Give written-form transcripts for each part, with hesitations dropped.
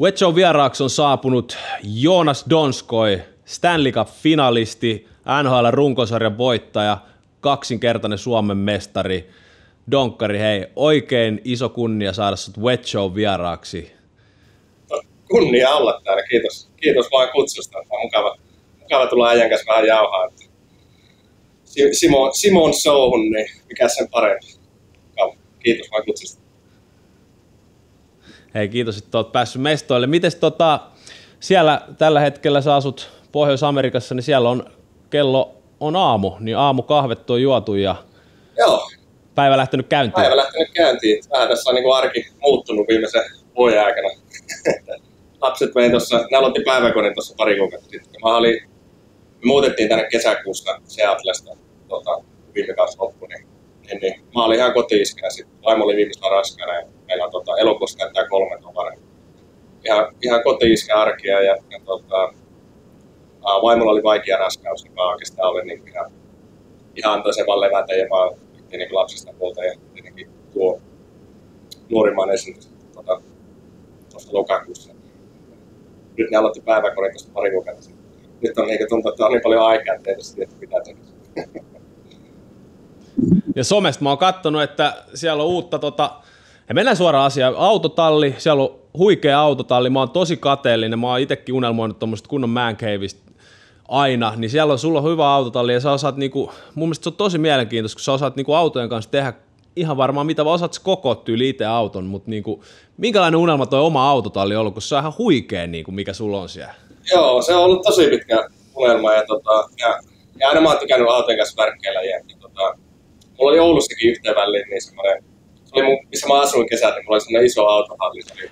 Wet Show vieraaksi on saapunut Joonas Donskoi, Stanley Cup-finalisti, NHL-runkosarjan voittaja, kaksinkertainen Suomen mestari. Donkkari, hei, oikein iso kunnia saada sut Wet Show vieraaksi. Kunnia olla täällä, kiitos vaan kutsusta. Mukava tulla äijän kanssa vähän jauhaa. Simon showhun, niin mikä sen parempi. Kiitos vaan kutsusta. Hei, kiitos, että olet päässyt mestoille. Mites siellä tällä hetkellä sä asut Pohjois-Amerikassa, niin siellä on kello on aamu, niin aamukahvet on juotu ja Joo. Päivä lähtenyt käyntiin. Vähän tässä on niin kuin arki muuttunut viimeisen vuoden aikana. Lapset vei tuossa, ne aloitti päiväkodin tuossa pari kuukautta sitten. Me muutettiin tänne kesäkuussa Seatlesta viime kausi loppu, niin mä olin ihan koti-iskänä sitten. Vaimo oli viimeisellä raskaana ja meillä on elokuussa näyttää 3 tomaria. Ihan koti-iskä arkia ja vaimolla oli vaikea raskaus, niin mä oikeastaan olin niin ihan antoisen vaan levätä ja mä olin niin lapsista puolta ja tietenkin tuo nuorimman esitys tuossa lokakuussa. Nyt ne aloitti päiväkodin tuossa pari kuukautta sitten. Nyt on niin tuntuu, että on niin paljon aikaa, että ei tiedä, mitä tehdä. Ja somesta mä oon kattonut, että siellä on uutta, ja mennään suoraan asiaan, autotalli, siellä on huikea autotalli, mä oon tosi kateellinen, mä oon itsekin unelmoinut tuommoista kunnon man caveista aina, niin sulla on hyvä autotalli ja sä osaat mun mielestä se on tosi mielenkiintoista, kun sä osaat autojen kanssa tehdä ihan varmaan mitä, vaan osaat koko tyyli itse auton, mutta minkälainen unelma toi oma autotalli on ollut, kun se on ihan huikea mikä sulla on siellä? Joo, se on ollut tosi pitkä unelma ja aina mä oon tykännyt autojen kanssa värkkeillä ja mulla oli Oulussakin yhteen väliin, niin se oli missä mä asuin kesät, niin mulla oli semmoinen iso autohalli, se oli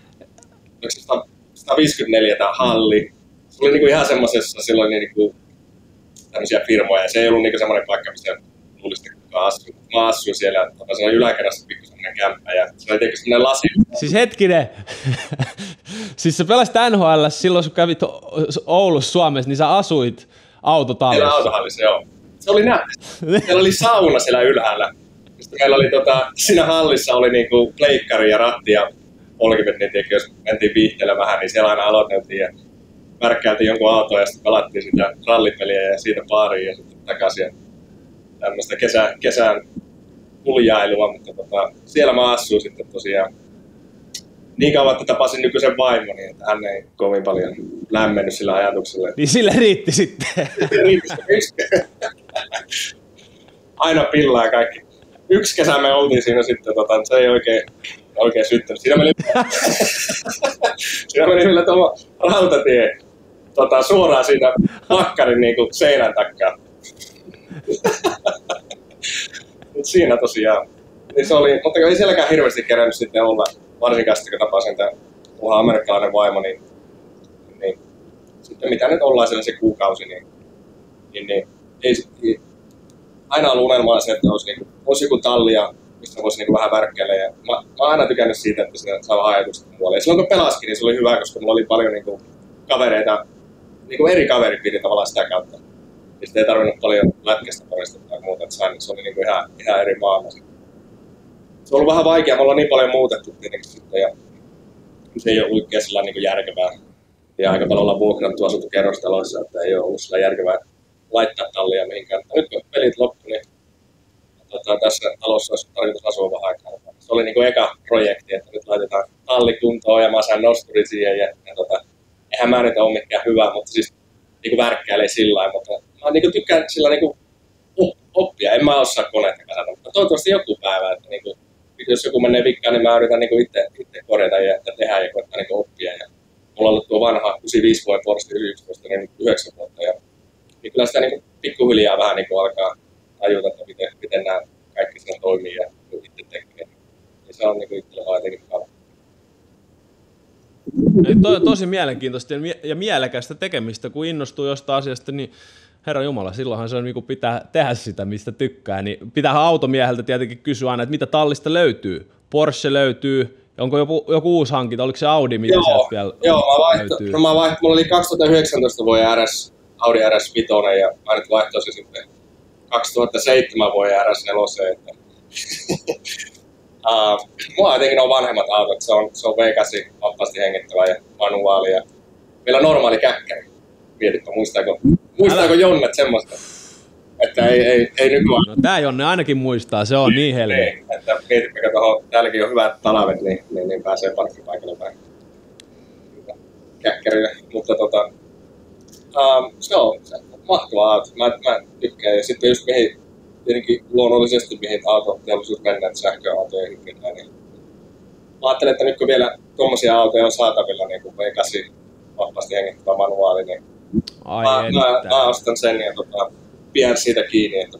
154 tämä halli. Se oli niinku ihan semmoisessa silloin niinku tämmöisiä firmoja, ja se ei ollut niinku semmoinen paikka, missä luulisi, että kukaan asui. Mä asuin siellä, se oli yläkerrassa pikku semmoinen kämppä, ja se oli tietenkin semmoinen lasi. Siis hetkinen, siis sä pelasit NHL silloin, kun kävit Oulussa Suomessa, niin sä asuit autotallissa. Siellä autohallissa, joo. Se oli nähty. Siellä oli sauna siellä ylhäällä. Sitten meillä oli siinä hallissa oli niinku pleikkari ja ratti ja polkimet, niin jos mentiin viihteellä vähän, niin siellä aina aloiteltiin ja värkkäiltiin jonkun autoa ja sitten pelattiin sitä rallipeliä ja siitä baariin ja sitten takaisin. Tämmöistä kesän kuljailua, mutta siellä mä asuin sitten tosiaan niin kauan, että tapasin nykyisen vaimoni, että hän ei kovin paljon lämmennyt sillä ajatuksella. Niin sille riitti sitten. Aina pillaa kaikki. Yksi kesä me oltiin siinä sitten, se ei oikein syttynyt. Siinä meni vielä tuo rautatie suoraan siitä makkarin niinku seinän takkaan. Mut siinä tosiaan. Niin se oli, mutta ei sielläkään hirveästi kerännyt sitten olla, varsinkaan sitten kun tapasin tämän amerikkalainen vaimo, niin sitten mitä nyt ollaan siellä se kuukausi, niin ei aina ollut unelmaa se, että olisi joku tallia, mistä voisi vähän värkkeillä. Ja mä oon aina tykännyt siitä, että siinä saa ajatukset muualle. Ja silloin kun pelaskin, niin se oli hyvä, koska mulla oli paljon kavereita, eri kaveripiirin tavallaan sitä kautta. Ja sitten ei tarvinnut paljon lätkästä parista tai muuta, että se oli ihan eri maailma. Se on ollut vähän vaikea, mulla on niin paljon muutettu tietenkin sitten ja se ei ole ollut sillä järkevää. Ja aika paljon ollaan vuokrattu asuttu kerrostaloissa, että ei ole ollut sillä järkevää laittaa tallia mihinkään. Nyt kun pelit loppu, niin tässä talossa olisi tarkoitus asua vähän aikaa. Se oli eka projekti, että nyt laitetaan talli kuntoon ja mä saan nosturin siihen. Eihän mä nyt ole mikään hyvä, mutta siis värkkäilee sillä lailla. Mutta mä tykkään sillä oppia. En mä osaa koneita kasata, mutta toivottavasti joku päivä. Että jos joku menee vikkaan, niin mä yritän itse korjata ja tehdä ja koittaa oppia. Ja mulla on ollut tuo vanha 95 vuoden Porsche 11, niin 9 vuotta. Ja kyllä sitä pikkuhiljaa vähän alkaa tajuta, että miten nämä kaikki siinä toimii ja itse tekee. Ja se on itsellä vaan jotenkin mukava. Tosi mielenkiintoista ja mielekästä tekemistä, kun innostuu jostain asiasta, niin Herra Jumala, silloinhan se on, pitää tehdä sitä, mistä tykkää. Niin pitäähän automieheltä tietenkin kysyä aina, että mitä tallista löytyy. Porsche löytyy, onko joku uusi hankinta, oliko se Audi, mitä sieltä vielä löytyy? Mulla oli 2019 vuoden Audi RS5 ja mä nyt vaihtoisin sitten 2007 vuoden RS4. Mulla jotenkin on vanhemmat autot, se on V8 vapaasti hengittävä ja mä manuaali ja vielä normaali käkkäri. Mietitpä, muistaako Jonnet semmoista, että ei nykyään. No tää Jonne ainakin muistaa, se on niin helmi. Niin, että mietitpä, tuohon, täälläkin on hyvät talvet, niin pääsee parkkipaikalle vähän käkkärille. Mutta se on mahtavaa auto. Mä tykkään. Ja sitten just mihin, tietenkin luonnollisesti mihin autoteollisuus mennään, että sähköautoja hyppitään. Niin mä ajattelen, että nyt kun vielä tuommoisia autoja on saatavilla, niin kuin V8 vahvasti hengittävä manuaali, niin mä ostan sen ja pidän siitä kiinni, että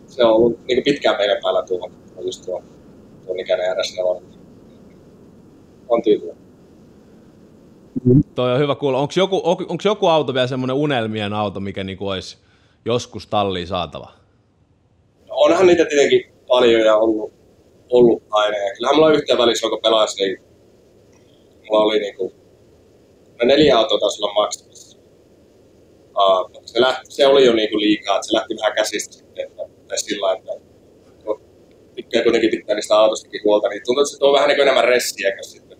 se on ollut niin pitkään meidän päällä just tuon ikäinen RS4. On tyytyväinen. Toi on hyvä kuulla. Onko joku auto vielä semmoinen unelmien auto, mikä niinku olisi joskus talliin saatava? No, onhan niitä tietenkin paljon ja ollut aina. Ja kyllähän mulla yhteen välissä, kun pelasi, niin mulla oli niinku 4 autoa taisi olla maksimissa. Se oli jo niinku liikaa, että se lähti vähän käsistä sitten. Tai sillä että kuitenkin pitää niistä autostakin huolta, niin tuntuu, että se tuo vähän niin enemmän ressiä, kun sitten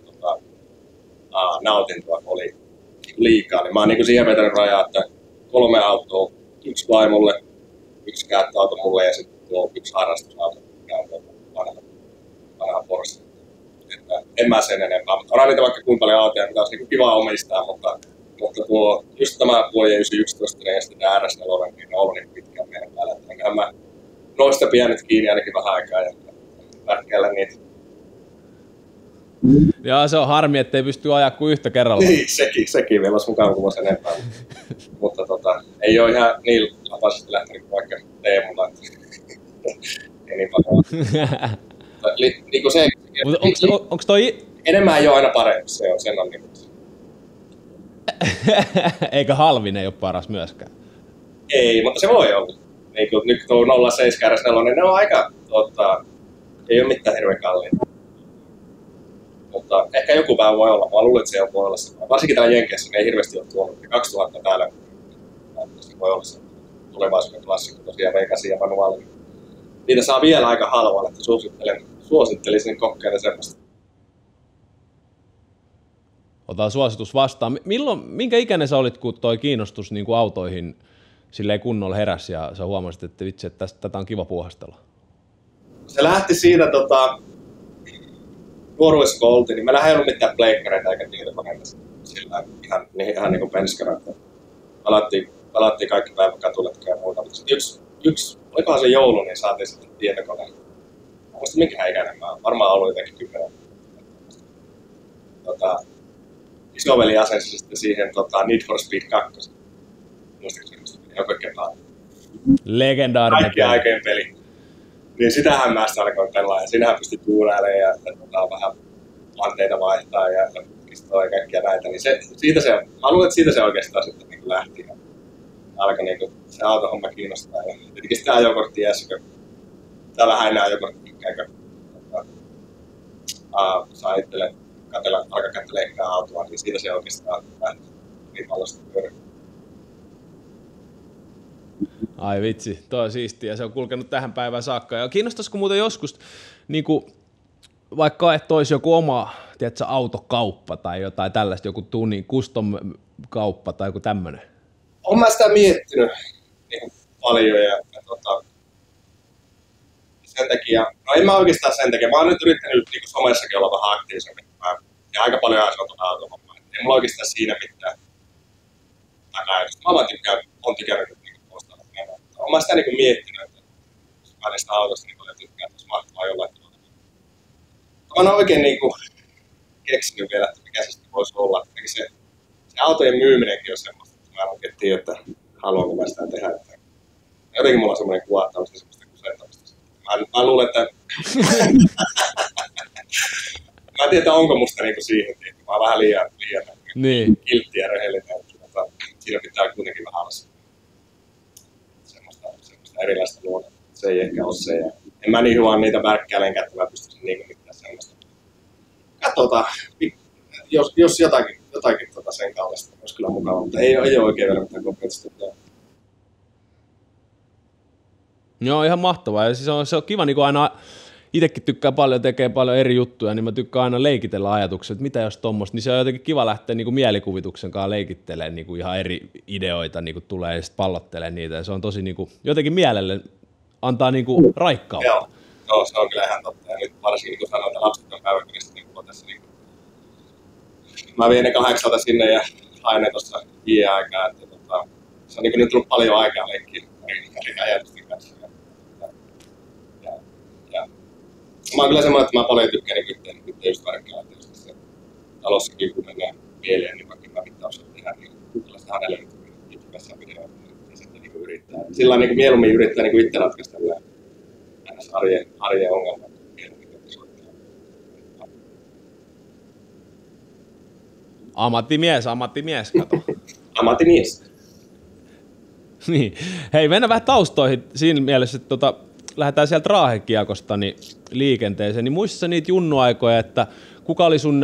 nautintoa oli liikaa. Niin mä oon niin siihen vetänyt rajaa, että 3 autoa, 1 vaimolle, 1 käyttöauto mulle ja sitten tuo 1 harrastusauto vanha Porsche. Että en mä sen enempää, mutta onhan niitä vaikka kuinka paljon autoja, mitä olisi niin kivaa omistaa, mutta tuo, just tämä vuoden 911 ja sitten tämä RS4, niin ne on ollut niin pitkään meidän päällä. Enköhän mä noista piennyt kiinni ainakin vähän aikaa ja värkkäillä niitä. Joo, se on harmi, ettei pysty ajaa kuin yhtä kerralla. Niin, sekin vielä olisi mukava kuin sen enempää. Mutta ei ole ihan niin lapasesti lähtenyt vaikka Teemulla. Ei niin paljon. Niin se, onko toi... Enemmän ei ole aina parempi, sen on niin. Eikä halvin ei ole paras myöskään. Ei, mutta se voi olla. Niin kuin nyt tuo 07 RS4, niin ne on aika, ei ole mitään hirveän kalliita. Mutta ehkä joku päivä voi olla. Mä luulen, että se voi olla se. Varsinkin täällä Jenkeissä ne ei hirveästi ole tuonut. 2000 täällä se voi olla se tulevaisuuden klassikko tosiaan V8 ja manuaali. Niitä saa vielä aika halvalla, että suosittelisin kokeilla semmoista. Otan suositus vastaan. Minkä ikäinen sä olit, kun toi kiinnostus niin kuin autoihin silleen kunnolla heräsi ja sä huomasit, että vitsi, että tätä on kiva puuhastella? Se lähti siitä nuoruudessa kun oltiin, niin meillä ei ollut mitään pleikkareita eikä tietokoneita sillä ihan niin kuin penskana. Palattiin kaikki päivän katuletkaan ja muuta. Mutta olikohan se joulu, niin saatiin sitten tietokoneen. Mä muistin minkä ikäinen mä oon. Varmaan ollut jotenkin 10. Isoveli asensi sitten siihen Need for Speed 2. Muistatko semmoista? Joku kepaa. Legendaarinen kaikki aikojen peli. Niin sitähän mä sitten alkoin pelaa ja siinähän pystyi tuurailemaan ja vähän lanteita vaihtaa ja kistoa ja kaikkia näitä. Niin mä luulen, että siitä se oikeastaan sitten niin lähti ja alkoi niin se autohomma kiinnostaa. Ja tietenkin sitä ajokortti jäsi, kun tää vähän enää ajokortti käykö. Saa itselle alkaa kätteleikkaa autoa, niin siitä se oikeastaan lähti niin pallosta pyöriä. Ai vitsi, toi on siistiä. Se on kulkenut tähän päivään saakka. Ja kiinnostaisiko muuten joskus, niin kuin, vaikka että olisi joku oma tiedätkö, autokauppa tai jotain tällaista, joku tunnin custom-kauppa tai joku tämmöinen? Olen mä sitä miettinyt niin paljon ja sen takia, no en mä oikeastaan sen takia, mä oon nyt yrittänyt niin somessakin olla vähän aktiivisemmin. Ja aika paljon asioita on autohommaa. Ei mulla oikeastaan siinä mitään takajatusta. Mä vaan on tykännyt niin postaa. Olen mä sitä niin miettinyt, että jos mä niistä autosta niin paljon tykkään, että olisi mahtavaa jollain tavalla. Mä oon oikein niin keksinyt vielä, että mikä se sitten voisi olla. Se autojen myyminenkin on semmoista, että mä en oikein tiedä, että haluanko mä sitä tehdä. Jotenkin mulla on semmoinen kuva semmoista kusentamista. Mä luulen, että mä en tiedä, onko musta niinku siihen tehty. Mä oon vähän liian niin kiltti ja rehellinen. Siinä pitää kuitenkin vähän olla semmoista erilaista luonnoa. Se ei ehkä ole se. Ja en mä niin hyvä niitä värkkäilen, että mä pystyisin niinku mitään semmoista. Katsotaan, jos jotakin sen kaltaista olisi kyllä mukava, mutta ei ole oikein vielä mitään konkreettista. Joo, ihan mahtavaa. Ja siis se on kiva niin aina itsekin tykkää paljon, tekee paljon eri juttuja, niin mä tykkään aina leikitellä ajatuksia, että mitä jos tommoista, niin se on jotenkin kiva lähteä niin kuin mielikuvituksen kanssa leikittelemään niin kuin ihan eri ideoita niin kuin tulee ja sitten pallottelee niitä, ja se on tosi niin kuin, jotenkin mielelle antaa niin kuin raikkautta. Joo, se on kyllä ihan totta, ja nyt varsinkin kun sanoin, että lapset on päiväkodista, niin tässä niin mä vien ne 8 sinne ja haen ne tuossa aikaa, että se on niin nyt tullut paljon aikaa leikkiä eri ajatusten kanssa. Mä oon kyllä semmoinen, että mä paljon tykkään niin just vaikka, että jos tässä talossakin kun mennään mieleen, niin vaikka mä pitää osaa tehdä, niin kyllä sitä hänelle itsekässä videoita ja sitten niin yrittää. Sillä niin mieluummin yrittää niin itse ratkaista nämä arjen ongelmat. Ammattimies, kato. Ammattimies. Niin. Hei, mennään vähän taustoihin siinä mielessä, että lähdetään sieltä Raahekiekosta niin liikenteeseen. Niin muistissa niitä junnuaikoja, että kuka oli sun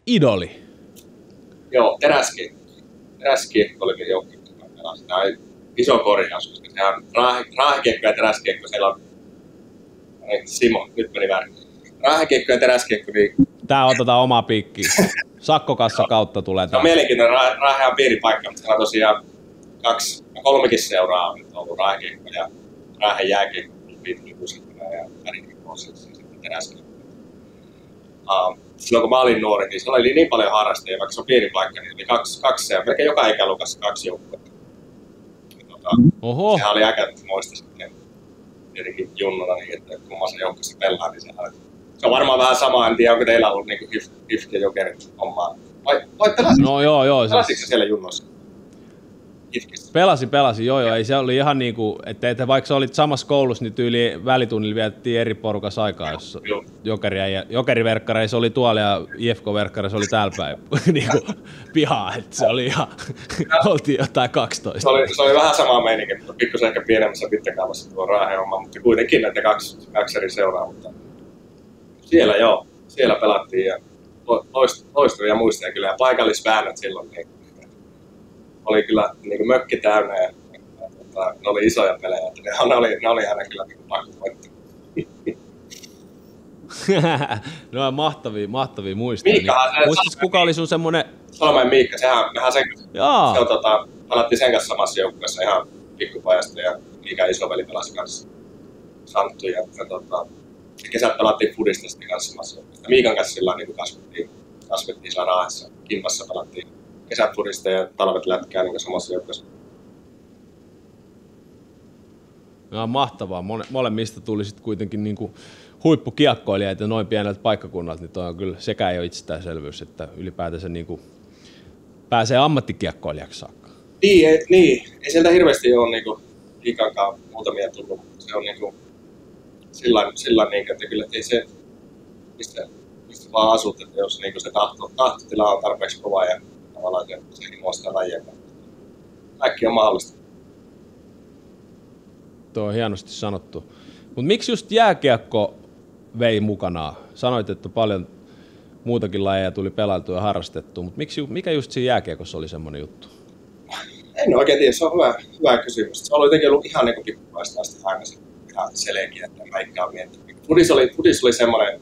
idoli? Joo, teräskiekko oli joukki. Tämä on iso korjaus, koska se on raahekiekko ja teräskiekko. Siellä on Simo, nyt meni väärin. Raahekiekko ja teräskiekko. Niin... Tää otetaan omaa piikkiä. Sakkokassa kautta tulee tää. No mielenkiintoinen. Raahe on pieni paikka, mutta siellä on tosiaan 3 seuraa on nyt ollut raahekiekko ja Raahen jääkiekko. Ja värikiekko ja sitten teräskiekko. Silloin kun mä olin nuori, niin siellä oli niin paljon harrastajia, vaikka se on pieni paikka, niin oli kaksi ja melkein joka ikäluokassa 2 joukkoa. Sehän oli aika muista sitten tietenkin junnuna, niin että kummassa joukkossa pelaa, niin se on varmaan vähän sama, en tiedä onko teillä ollut niin HIFK ja Jokerit hommaa. Vai pelasitko? No joo. Pelasitko siellä junnossa? Pelasin, joo, ei se oli ihan niinku, että vaikka sä olit samassa koulussa, niin tyyli välitunnilla vietettiin eri porukassa aikaa, jos Jokeriverkkareissa oli tuolla ja IFK-verkkareissa oli täällä päin niinku pihaa, että se oli ihan, oltiin jotain 12. Se oli vähän sama meininki, mutta pikkusen ehkä pienemmässä mittakaavassa tuo Raahen homma, mutta kuitenkin näitä kaksi eri seuraa, mutta siellä pelattiin ja loistavia muistoja kyllä ja paikallisväännöt silloin, niin oli kyllä niin mökki täynnä ja ne oli isoja pelejä, että ne oli aina kyllä niin pakko voittaa. No mahtavia muistoja. Muistatko kuka oli sun semmonen... Salmeen Miikka, mehän se on, pelattiin sen kanssa samassa joukkueessa ihan pikkupajasta ja Miika isoveli pelasi kanssa Santtu ja kesät pelattiin fudista sitten kanssa samassa joukkueessa. Miikan kanssa sillä niin kasvettiin siellä Raahessa, Kimpassa pelattiin. Kesät fudista ja talvet lätkää niin samassa joukkueessa. No, mahtavaa. Molemmista tuli sitten kuitenkin niinku huippukiekkoilijoita noin pieneltä paikkakunnalta, niin toi on kyllä sekä ei ole itsestäänselvyys, että ylipäätänsä niinku pääsee ammattikiekkoilijaksi saakka. Niin. Ei sieltä hirveästi ole niinku liikankaan muutamia tullut. Se on niinku sillä niinku, että kyllä ei se mistä vaan asut, että jos niinku se tahtotila on tarpeeksi kova ja tavallaan se himoista lajia. Kaikki on mahdollista. Tuo on hienosti sanottu. Mutta miksi just jääkiekko vei mukanaan? Sanoit, että paljon muutakin lajeja tuli pelailtua ja harrastettua, mutta mikä just siinä jääkiekossa oli semmoinen juttu? En oikein tiedä, se on hyvä kysymys. Se on jotenkin ollut ihan niin pikkupaista asti aina ihan selkeä, että mä ikään ole miettinyt. Fudis oli semmoinen,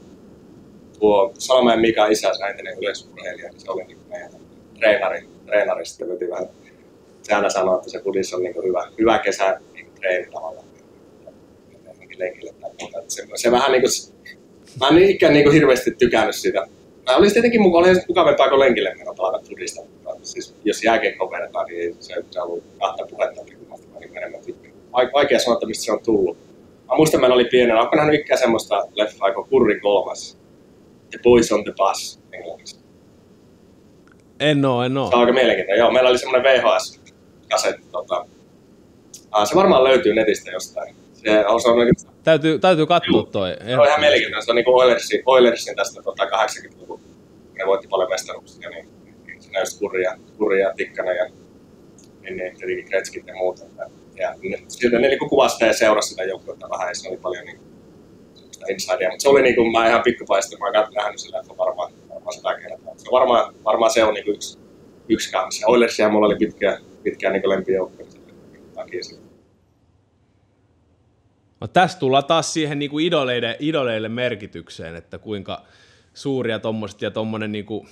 tuo Salmeen Mika isä, se entinen yleisurheilija, niin se oli niin meidän treenari sitten vähän. Se aina sanoo, että se fudis on niin hyvä kesä niin treeni tavallaan. Lenkille tai muuta. Se vähän niin kuin, mä en ikään niin hirveästi tykännyt siitä. Mä olisin tietenkin mukavampaa kuin lenkille mennä pelata fudista. Siis jos jääkiekkoon verrataan, niin se on ollut kahta puhetta niin enemmän tykkää. Vaikea sanoa, että mistä se on tullut. Mä muistan, meillä oli pienenä, onko nähnyt ikään semmoista leffaa kuin Kurri 3. The Boys on the Bus englanniksi. En oo. Se on aika mielenkiintoinen. Joo, meillä oli semmoinen VHS-kasetti. Se varmaan löytyy netistä jostain. Se on täytyy katsoa toi. Se on ihan mielenkiintoinen. Se on niinku Oilersin tästä 80-luvun. Ne voitti paljon mestaruuksia. Niin siinä just Kurri ja Tikkanen ja tietenkin Kretskit ja muuta. Ja siltä ne niinku kuvasi ja seurasi sitä joukkuetta vähän. Ja se oli paljon niinku insidea. Mutta se oli niinku, mä ihan pikkupaista. Mä oon nähnyt sillä, että varmaan 100 kertaa. Se varmaan se on niinku yksi kanssa. Oilersia mulla oli pitkään niinku lempijoukkoja. No, tässä tullaan taas siihen niin kuin idoleille merkitykseen, että kuinka suuria tommoset ja tommonen niin kuin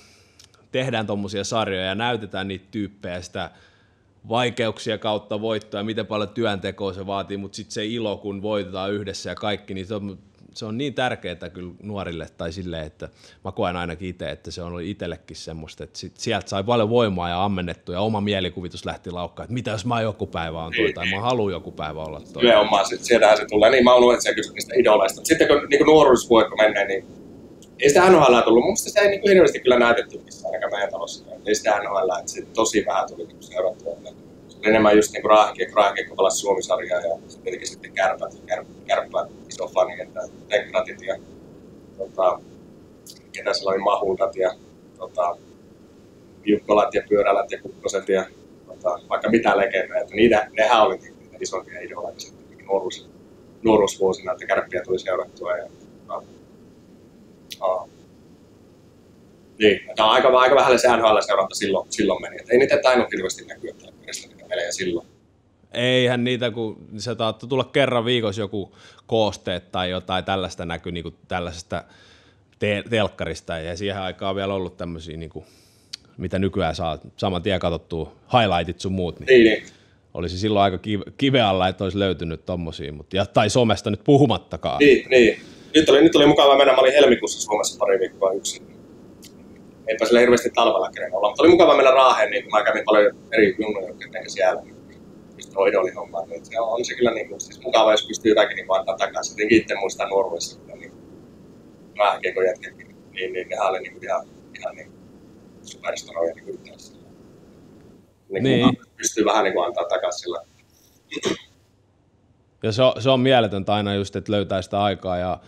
tehdään tommosia sarjoja ja näytetään niitä tyyppejä sitä vaikeuksia kautta voittoa ja miten paljon työntekoa se vaatii, mutta sitten se ilo, kun voitetaan yhdessä ja kaikki, niin se on niin tärkeää kyllä nuorille tai silleen, että mä koen ainakin itse, että se on ollut itsellekin semmoista, että sieltä sai paljon voimaa ja ammennettu ja oma mielikuvitus lähti laukkaan, että mitä jos mä joku päivä on toi tai mä haluan joku päivä olla toi. Nimenomaan, sieltähän se tulee. Niin mä oon luullut, että sä kysyt niistä idoleista. Sitten kun niin nuoruusvuosikko menee, niin ei sitä NHL tullut. Mun mielestä sitä ei niin hirveästi kyllä näytetty missään ainakaan meidän talossa. Ei sitä NHL, että se tosi vähän tuli niin seurattua. Se oli enemmän just niin Raahekiekko pelasi Suomi-sarjaa ja tietenkin sitten kärppät iso fani, että Tenkratit ja ketä siellä oli Mahultat ja Jukkolat ja Pyörälät ja Kukkoset ja vaikka mitä legendaa, että nehän oli niitä isompia idoleita sitten nuoruusvuosina, että Kärppiä tuli seurattua. Niin, tämä on aika vähälle se NHL-seuranta silloin meni, että ei niitä tainnut hirveästi näkyä tällä pelejä silloin. Eihän niitä, kun se taattoi tulla kerran viikossa joku koosteet tai jotain tällaista näkyy niin kuin tällaisesta telkkarista, ja siihen aikaan on vielä ollut tämmöisiä, niin kuin, mitä nykyään saa saman tien katsottua, highlightit sun muut, niin olisi silloin aika kivealla, että olisi löytynyt tommosia, tai somesta nyt puhumattakaan. Niin. Nyt oli mukava mennä, mä olin helmikuussa Suomessa pari viikkoa yksin. Eipä sillä hirveästi talvella kenen olla, mutta oli mukava mennä Raaheen, niin mä kävin paljon eri junnoja, jotka siellä. Just tuo idolihommaa, niin se on se kyllä niin, siis mukava, jos pystyy jotakin niin antaa takaisin. Jotenkin itse muistaa nuoruudessa, niin Raahekiekon jätkäkin, niin nehän oli niin ihan niin superstaroja niin yhteydessä. Niin. Pystyy vähän niin antaa takaisin sillä. Ja se on mieletöntä aina just, että löytää sitä aikaa, ja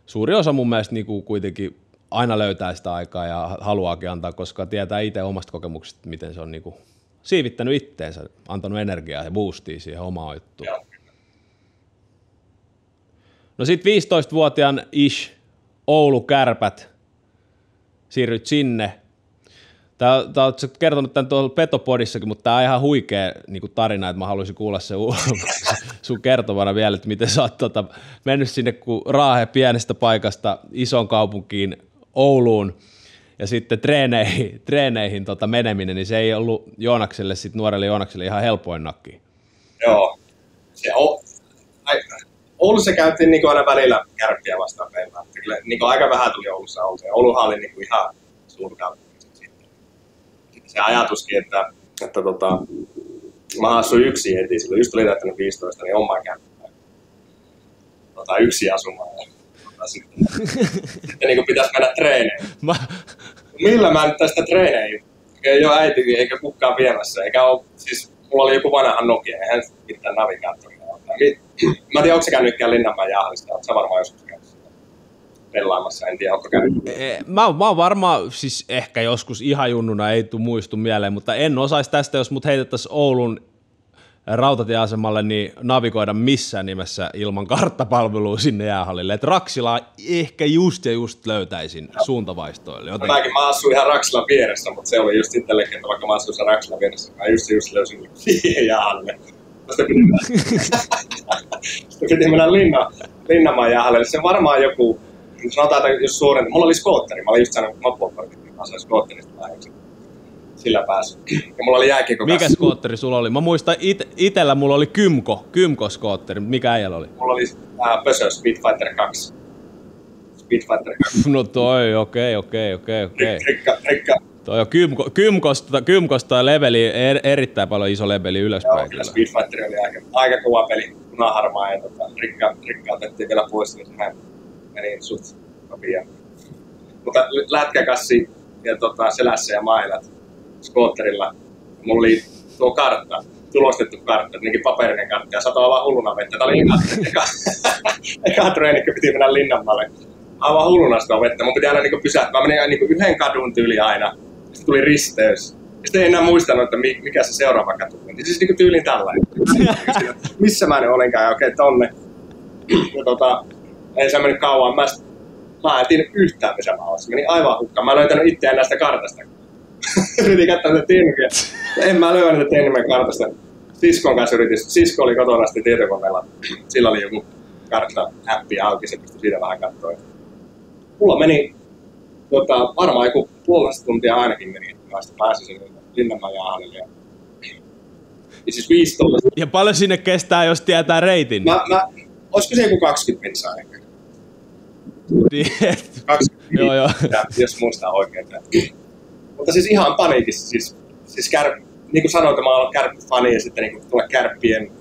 suuri osa mun mielestä niin kuin kuitenkin aina löytää sitä aikaa ja haluaakin antaa, koska tietää itse omasta kokemuksesta, miten se on niin kuin siivittänyt itteensä, antanut energiaa ja boostia siihen omaan juttuun. No sit 15-vuotiaan Oulu Kärpät, siirryt sinne. Tää oot kertonut tämän tuolla Petopodissakin, mutta tää on ihan huikea niin tarina, että mä haluaisin kuulla se sun kertovana vielä, että miten sä oot mennyt sinne kun Raahe pienestä paikasta isoon kaupunkiin Ouluun ja sitten treeneihin meneminen, niin se ei ollut Joonakselle, sit nuorelle Joonakselle ihan helpoin nakki. Joo, Oulussa käytiin niin aina välillä Kärppiä vastaan pelaa. Niin aika vähän tuli Oulussa oltua. Ouluhan oli niin ihan suurkaupunki. Se ajatuskin, että mä asuin yksin heti, silloin just oli täyttänyt 15, niin omaan kämppään. Yksin asumaan. Sitten niin pitäisi mennä treeneihin. Millä mä nyt tästä treeneihin? Ei ole äiti eikä kukaan viemässä. Eikä ole, siis mulla oli joku vanha Nokia, eihän mitään navigaattoria ole. Mä en tiedä, onko sä käynyt ikään Linnanmäen jahallista, oot sä varmaan joskus käynyt sitä pelaamassa, en tiedä, onko käynyt. Mä oon varmaan, siis ehkä joskus ihan junnuna, ei muistu mieleen, mutta en osaisi tästä, jos mut heitettäisiin Oulun rautatieasemalle, niin navigoida missään nimessä ilman karttapalvelua sinne jäähallille. Et Raksilaa ehkä just löytäisin suuntavaistoille. Mä asuin ihan Raksilan vieressä, mutta se oli just itsellekin, että vaikka mä asuin Raksilan vieressä, mä just löysin siihen jäähallille. Sitten piti mennä Linnanmäen jäähallille. Se varmaan joku, sanotaan, että jos suuren, mulla oli skootteri, mä olin just sanonut mopokortin, niin mä sain skootterista lähdöksi. Sillä pääsi. Ja mulla oli jääkiekko. Mikä skootteri sulla oli? Mä muistan itellä mulla oli Kymko skootteri. Mikä äijällä oli? Mulla oli Pösö Speedfighter 2. Speedfighter 2. No toi, okei. Rikka. Toi on Kymkosta leveli, erittäin paljon iso leveli ylöspäin. Joo, kyllä Speedfighter oli aika kova peli, punaharmaa ja Rikka otettiin vielä pois, niin sehän meni suht nopea. Mutta lätkäkassi ja selässä ja mailat skootterilla. Mulla oli tuo kartta, tulostettu kartta, niinkin paperinen kartta ja satoi aivan hulluna vettä. Tää oli eka treeni, kun piti mennä Linnanmaalle. Aivan hulluna sitä vettä. Mun piti aina niinku pysähtyä. Mä menin niinku yhden kadun tyyli aina. Sitten tuli risteys. Sitten ei enää muistanut, että mikä se seuraava katu on. Siis niinku tyylin tällainen. Missä mä nyt olinkaan? Okei, tonne. Ja ei se mennyt kauan. Mä en tiennyt yhtään, missä mä olen. Se meni aivan hukkaan. Mä en löytänyt itseään näistä kartasta. Yritin katsoa sitä tenniä. En mä löytänyt sitä tennimen kartasta. Siskon kanssa yritin. Sisko oli kotona sitten tietokoneella. Sillä oli joku kartta-appi auki, se pystyi siitä vähän katsoa. Mulla meni varmaan joku puolesta tuntia ainakin meni, että mä sitten pääsin sinne Linnanmäen jäähallille. Ja siis 15. Ja paljon sinne kestää, jos tietää reitin? Olisiko se joku 20 minsaa ehkä? 20 joo. Jos muistaa oikein. Mutta siis ihan paniikissa. Siis niin kuin sanoin, mä olen Kärppi-fani ja sitten niin tulla Kärppien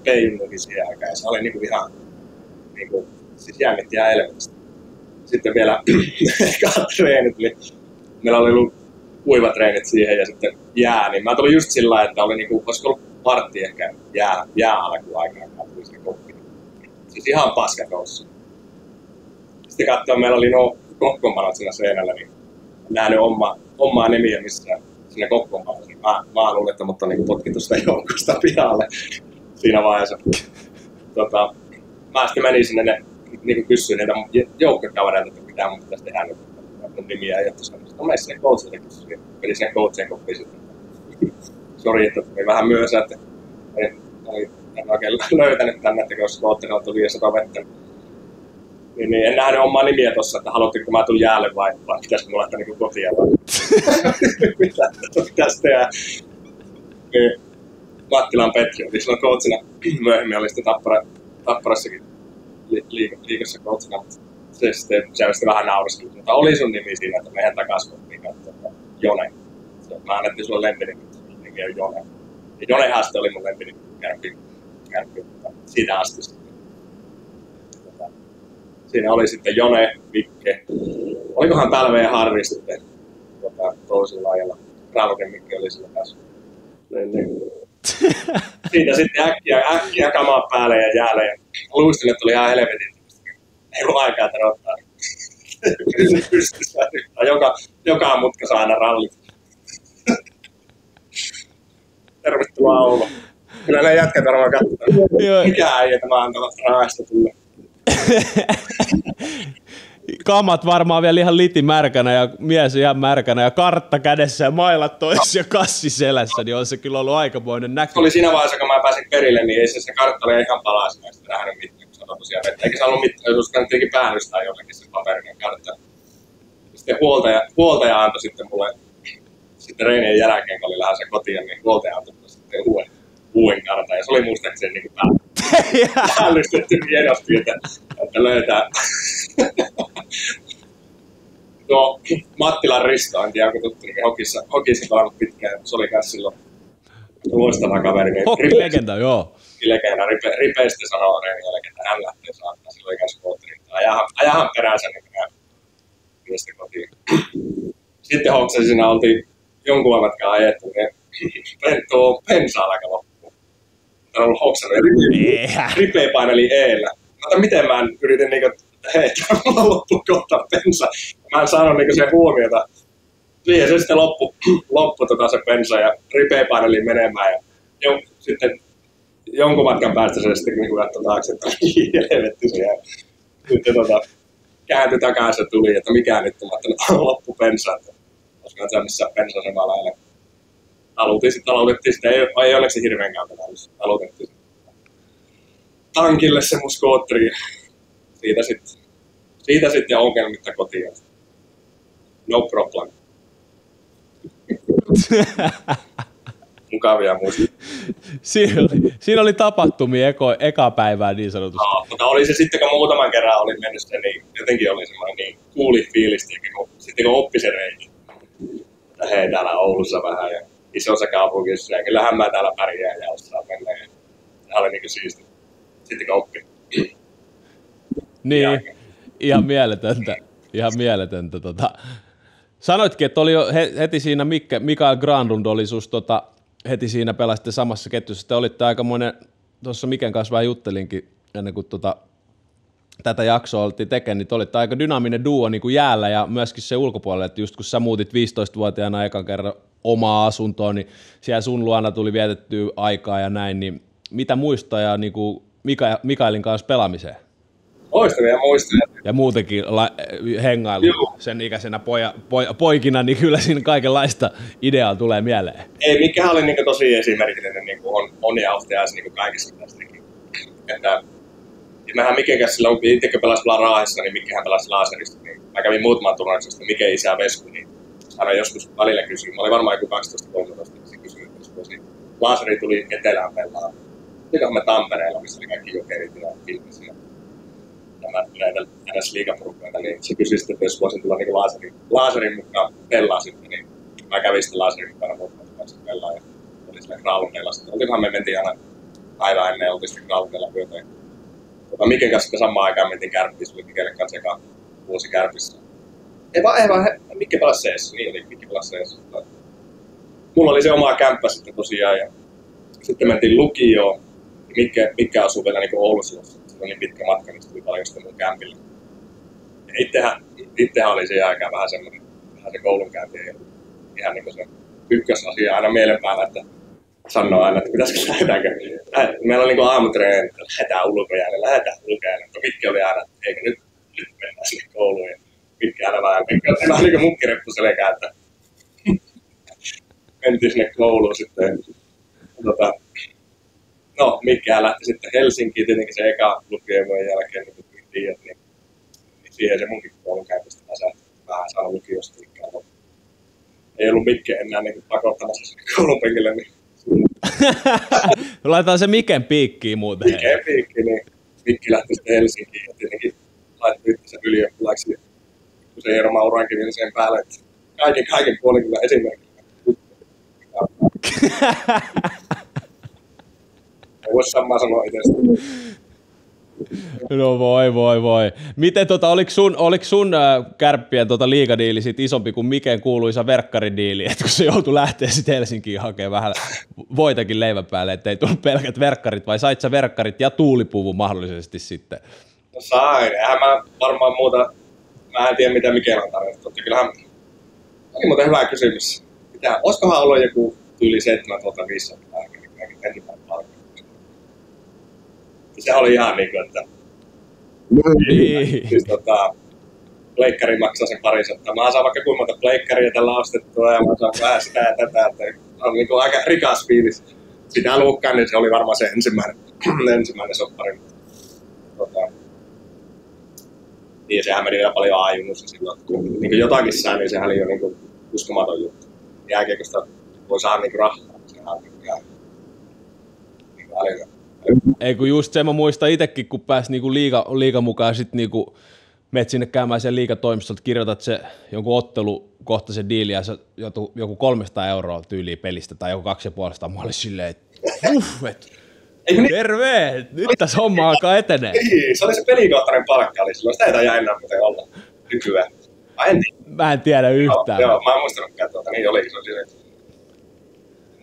P-junnukin siihen aikaan. Ja se oli niin ihan niin kuin, siis jännitti ihan elvetystä. Sitten vielä treenit, niin meillä oli ollut kuivatreenit siihen ja sitten jää. Niin mä tulin just sillä lailla, että oli niin kuin, olisiko ollut vartti ehkä jää-alkuaikaan, kun mä tulin sinne koppiin. Siis ihan paska noussa. Sitten katsoin, meillä oli kokkoonpanot siinä seinällä, niin nähnyt omaa nimiä missään siinä kokkoonpanossa. Niin mä luulin, että mut on niin potkittu sitä joukosta pihalle siinä vaiheessa. Mä sitten menin sinne niin kysyin niitä joukkokavereilta, että mitä mun pitäisi tehdä nyt. Mun nimiä ei ole tuossa. No mene sinne coachille kysyin. Menin sinne coachien koppiin sitten. Sori, että tuli vähän myöhässä, että en oikein löytänyt tänne, että jos koottina tuli ja 100 vettä. Niin en nähnyt omaa nimiä tossa, että haluatko mä tuun jäälle vai pitäisikö mulla lähteä niin kotiin vai mitä pitäisi tehdä. Niin Mattilan Petri oli silloin coachina. Myöhemmin oli sitten Tapparassakin liigassa coachina. Se sitten vähän nauraskeli, mutta oli sun nimi siinä, että meidän takas kotiin katsoa Jone. Mä annettiin sulle lempinimi, nimi on Jone. Ja Jonehan sitten oli mun lempinimi Kärppi, siitä asti sitten. Siinä oli sitten Jone, Mikke. Olikohan Pälve ja Harri sitten toisella ajalla. Raluken Mikke oli sillä kanssa. Niin. Siitä sitten äkkiä kamaa päälle ja jäälle. Ja luistin, että oli ihan helvetin. Ei ollut aikaa terottaa. Pystyssä. Joka mutka saa aina rallit. Tervetuloa Oulu. Kyllä ne jätkät varmaan katsotaan. Mikä äijä tämä antavat raasta tulla. Kamat varmaan vielä ihan litimärkänä ja mies ihan märkänä ja kartta kädessä ja mailat toisessa ja kassi selässä, niin on se kyllä ollut aikamoinen näky. Se oli siinä vaiheessa, kun mä pääsin perille, niin ei se kartta oli ihan palasi, mä sitten nähnyt mitään, kun sanoi tosiaan vettä. Eikä se ollut mitään, jos kannattikin päännystää jollekin se paperinen kartta. Sitten huoltaja antoi sitten mulle, sitten reinien jälkeen, kun oli lähdössä kotiin, niin huoltaja antoi mulle sitten uuden kartan. Ja se oli muistaakseni niin kuin päällystetty hienosti, että löytää. Tuo Mattilan Risto, en tiedä, onko tuttu, niin hokissa pelannut pitkään. Se oli kanssa silloin loistava kaveri. Niin Hokki-legenda, joo. Legenda, ripeästi sanoo Reinin jälkeen, että hän lähtee saattaa. Silloin oli kanssa koottiin. Ajahan peräänsä niin miestä kotiin. Sitten Hoksassa siinä oltiin jonkun matkaa ajettu, niin tuo pensa alkaa loppuun. On ollut Hoksassa, ripeä paineli eellä. Miten mä yritin niinku, että hei, mulla loppuu kohta bensa. Mä en saanut niinku sen huomiota. Siihen se sitten loppu se bensa ja ripeä paineli menemään. Ja sitten jonkun matkan päästä se sitten niinku katsoi taakse, että helvetti se. Ja sitten kääntyi takaisin ja tuli, että mikä nyt on, että loppu bensa. Olisiko se missään bensasemalla lähellä. Aloitettiin sitten, ei onneksi hirveän kautta välissä. Aloitettiin tankille se mun skootteri. Siitä sitten ongelmitta kotiin. No problem. Mukavia muistia. Siinä oli tapahtumia eka päivää niin sanotusti. No, mutta oli se sitten, kun muutaman kerran oli mennyt se, niin jotenkin oli semmoinen niin cooli fiilisti, sitten kun oppi se reikin. Että hei, täällä Oulussa vähän ja isossa kaupungissa ja kyllähän mä täällä pärjää ja osaa mennä. Tämä oli niin siisti. Sitten kun oppi. Niin, ihan mieletöntä. Sanoitkin, että oli jo heti siinä Mikael Granlund oli sus heti siinä pelasitte samassa ketjussa. Sitten olitte aikamoinen, tuossa Miken kanssa vähän juttelinkin ennen kuin tätä jaksoa oltiin tekemään, niin te olitte aika dynaaminen duo niin kuin jäällä ja myöskin se ulkopuolelle, että just kun sä muutit 15-vuotiaana ekan kerran omaa asuntoa, niin siellä sun luona tuli vietettyä aikaa ja näin, niin mitä muistaa niin kuin Mikaelin kanssa pelaamiseen? Loistavia muistoja. Ja muutenkin hengailu sen ikäisenä poikina, niin kyllä siinä kaikenlaista ideaa tulee mieleen. Ei, mikä oli niin tosi esimerkillinen niin on ja ostajaisi niin kaikissa mitä se teki. Että mehän Miken kanssa silloin, kun itsekö pelasi Raahessa, niin Mikkehän pelasi laserista. Niin mä kävin muutaman turnauksesta Miken isä Vesku, niin hän joskus välillä kysyi. Mä olin varmaan joku 12-13, niin se kysyi, että jos laseri tuli etelään pelaa. Olikohan me Tampereella, missä oli kaikki jokerit ja filmisiä. Näitä NS-liigaporukkoita, niin se kysyi sitten, että jos voisin tulla niin laserin mukaan pelaa sitten, niin mä kävin sitten laserin mukana mukaan pelaa ja olin sillä groundeilla. Oltiinkohan me mentiin aina päivää ennen, oltiin sitten groundeilla myöten. Miken kanssa sitten samaan aikaan mentiin Kärppiin, se oli Mikelle kanssa eka vuosi Kärpissä. Ei vaan, Mikke pelasi seessä, niin oli, Mikke pelasi seessä. Mulla oli se oma kämppä sitten tosiaan ja sitten mentiin lukioon. Mikke asuu vielä niin kuin Oulussa. Se oli niin pitkä matka, niin se tuli paljon sitten mun kämpille. Itsehän oli siihen aikaan vähän semmoinen, vähän se koulunkäynti ei ollut ihan niin kuin se ykkösasia aina mielen päällä, että sanoo aina, että pitäisikö lähdetäänkö. Meillä oli niin kuin aamutreenit, että lähdetään ulkojäälle. Mutta Mikke oli aina, että eikö nyt mennään sinne kouluun. Ja Mikke aina vähän niin kuin mukkireppu selkää, että mentiin sinne kouluun sitten. No, Mikkehän lähti sitten Helsinkiin, tietenkin se eka lukiovuoden jälkeen, niin kuin tiedät, niin siihen se munkin koulunkäytöstä vähän saanut lukiosta ikään. Ei ollut Mikke enää niin pakottamassa sinne koulunpenkille. Niin laitetaan se Miken piikkiin muuten. Miken piikkiin, niin Mikki lähti sitten Helsinkiin ja tietenkin laittoi itse ylioppilaaksi, kun se Eero Maurankin niin sen päälle, että kaiken puolin kyllä esimerkiksi. Ei voi samaa sanoa itsestä. No voi. Miten oliko sun Kärppien liigadiili sit isompi kuin Miken kuuluisa verkkaridiili, että kun se joutui lähteä sitten Helsinkiin hakemaan vähän voitakin leivän päälle, ettei tullut pelkät verkkarit, vai sait sä verkkarit ja tuulipuvun mahdollisesti sitten? No sain, eihän mä varmaan muuta, mä en tiedä mitä Miken on tarjottu, kyllähän oli muuten hyvä kysymys. Olisikohan ollut joku yli 7500 ensimmäinen palkka? Se oli ihan niin kuin, että siis pleikkari maksaa sen parisataa. Mä saan vaikka kuinka monta pleikkaria tällä ostettua ja mä saan vähän sitä ja tätä, että on niin kuin aika rikas fiilis. Sitä luukkaan, niin se oli varmaan se ensimmäinen soppari. Niin sehän meni vielä paljon A-junnussa silloin, kun niin kuin jotakin saa, niin sehän oli jo niin kuin uskomaton juttu. Jääkiekosta voi saada niin kuin rahaa, sehän on ihan niin kuin älyä. Ei kun just se, mä muistan itsekin, kun pääsi niinku liiga mukaan, sit niinku menet sinne käymään sen liigatoimistolta, kirjoitat se jonkun ottelukohtaisen diili ja se joku 300 € tyyliin pelistä tai joku 250. Mä olin silleen, että terve, nyt tässä homma alkaa etenee. Se oli se pelikohtainen palkka, oli silloin. Sitä ei taida enää muuten olla nykyään. Mä en tiedä yhtään. Joo, mä en muistanutkaan, että niin olikin.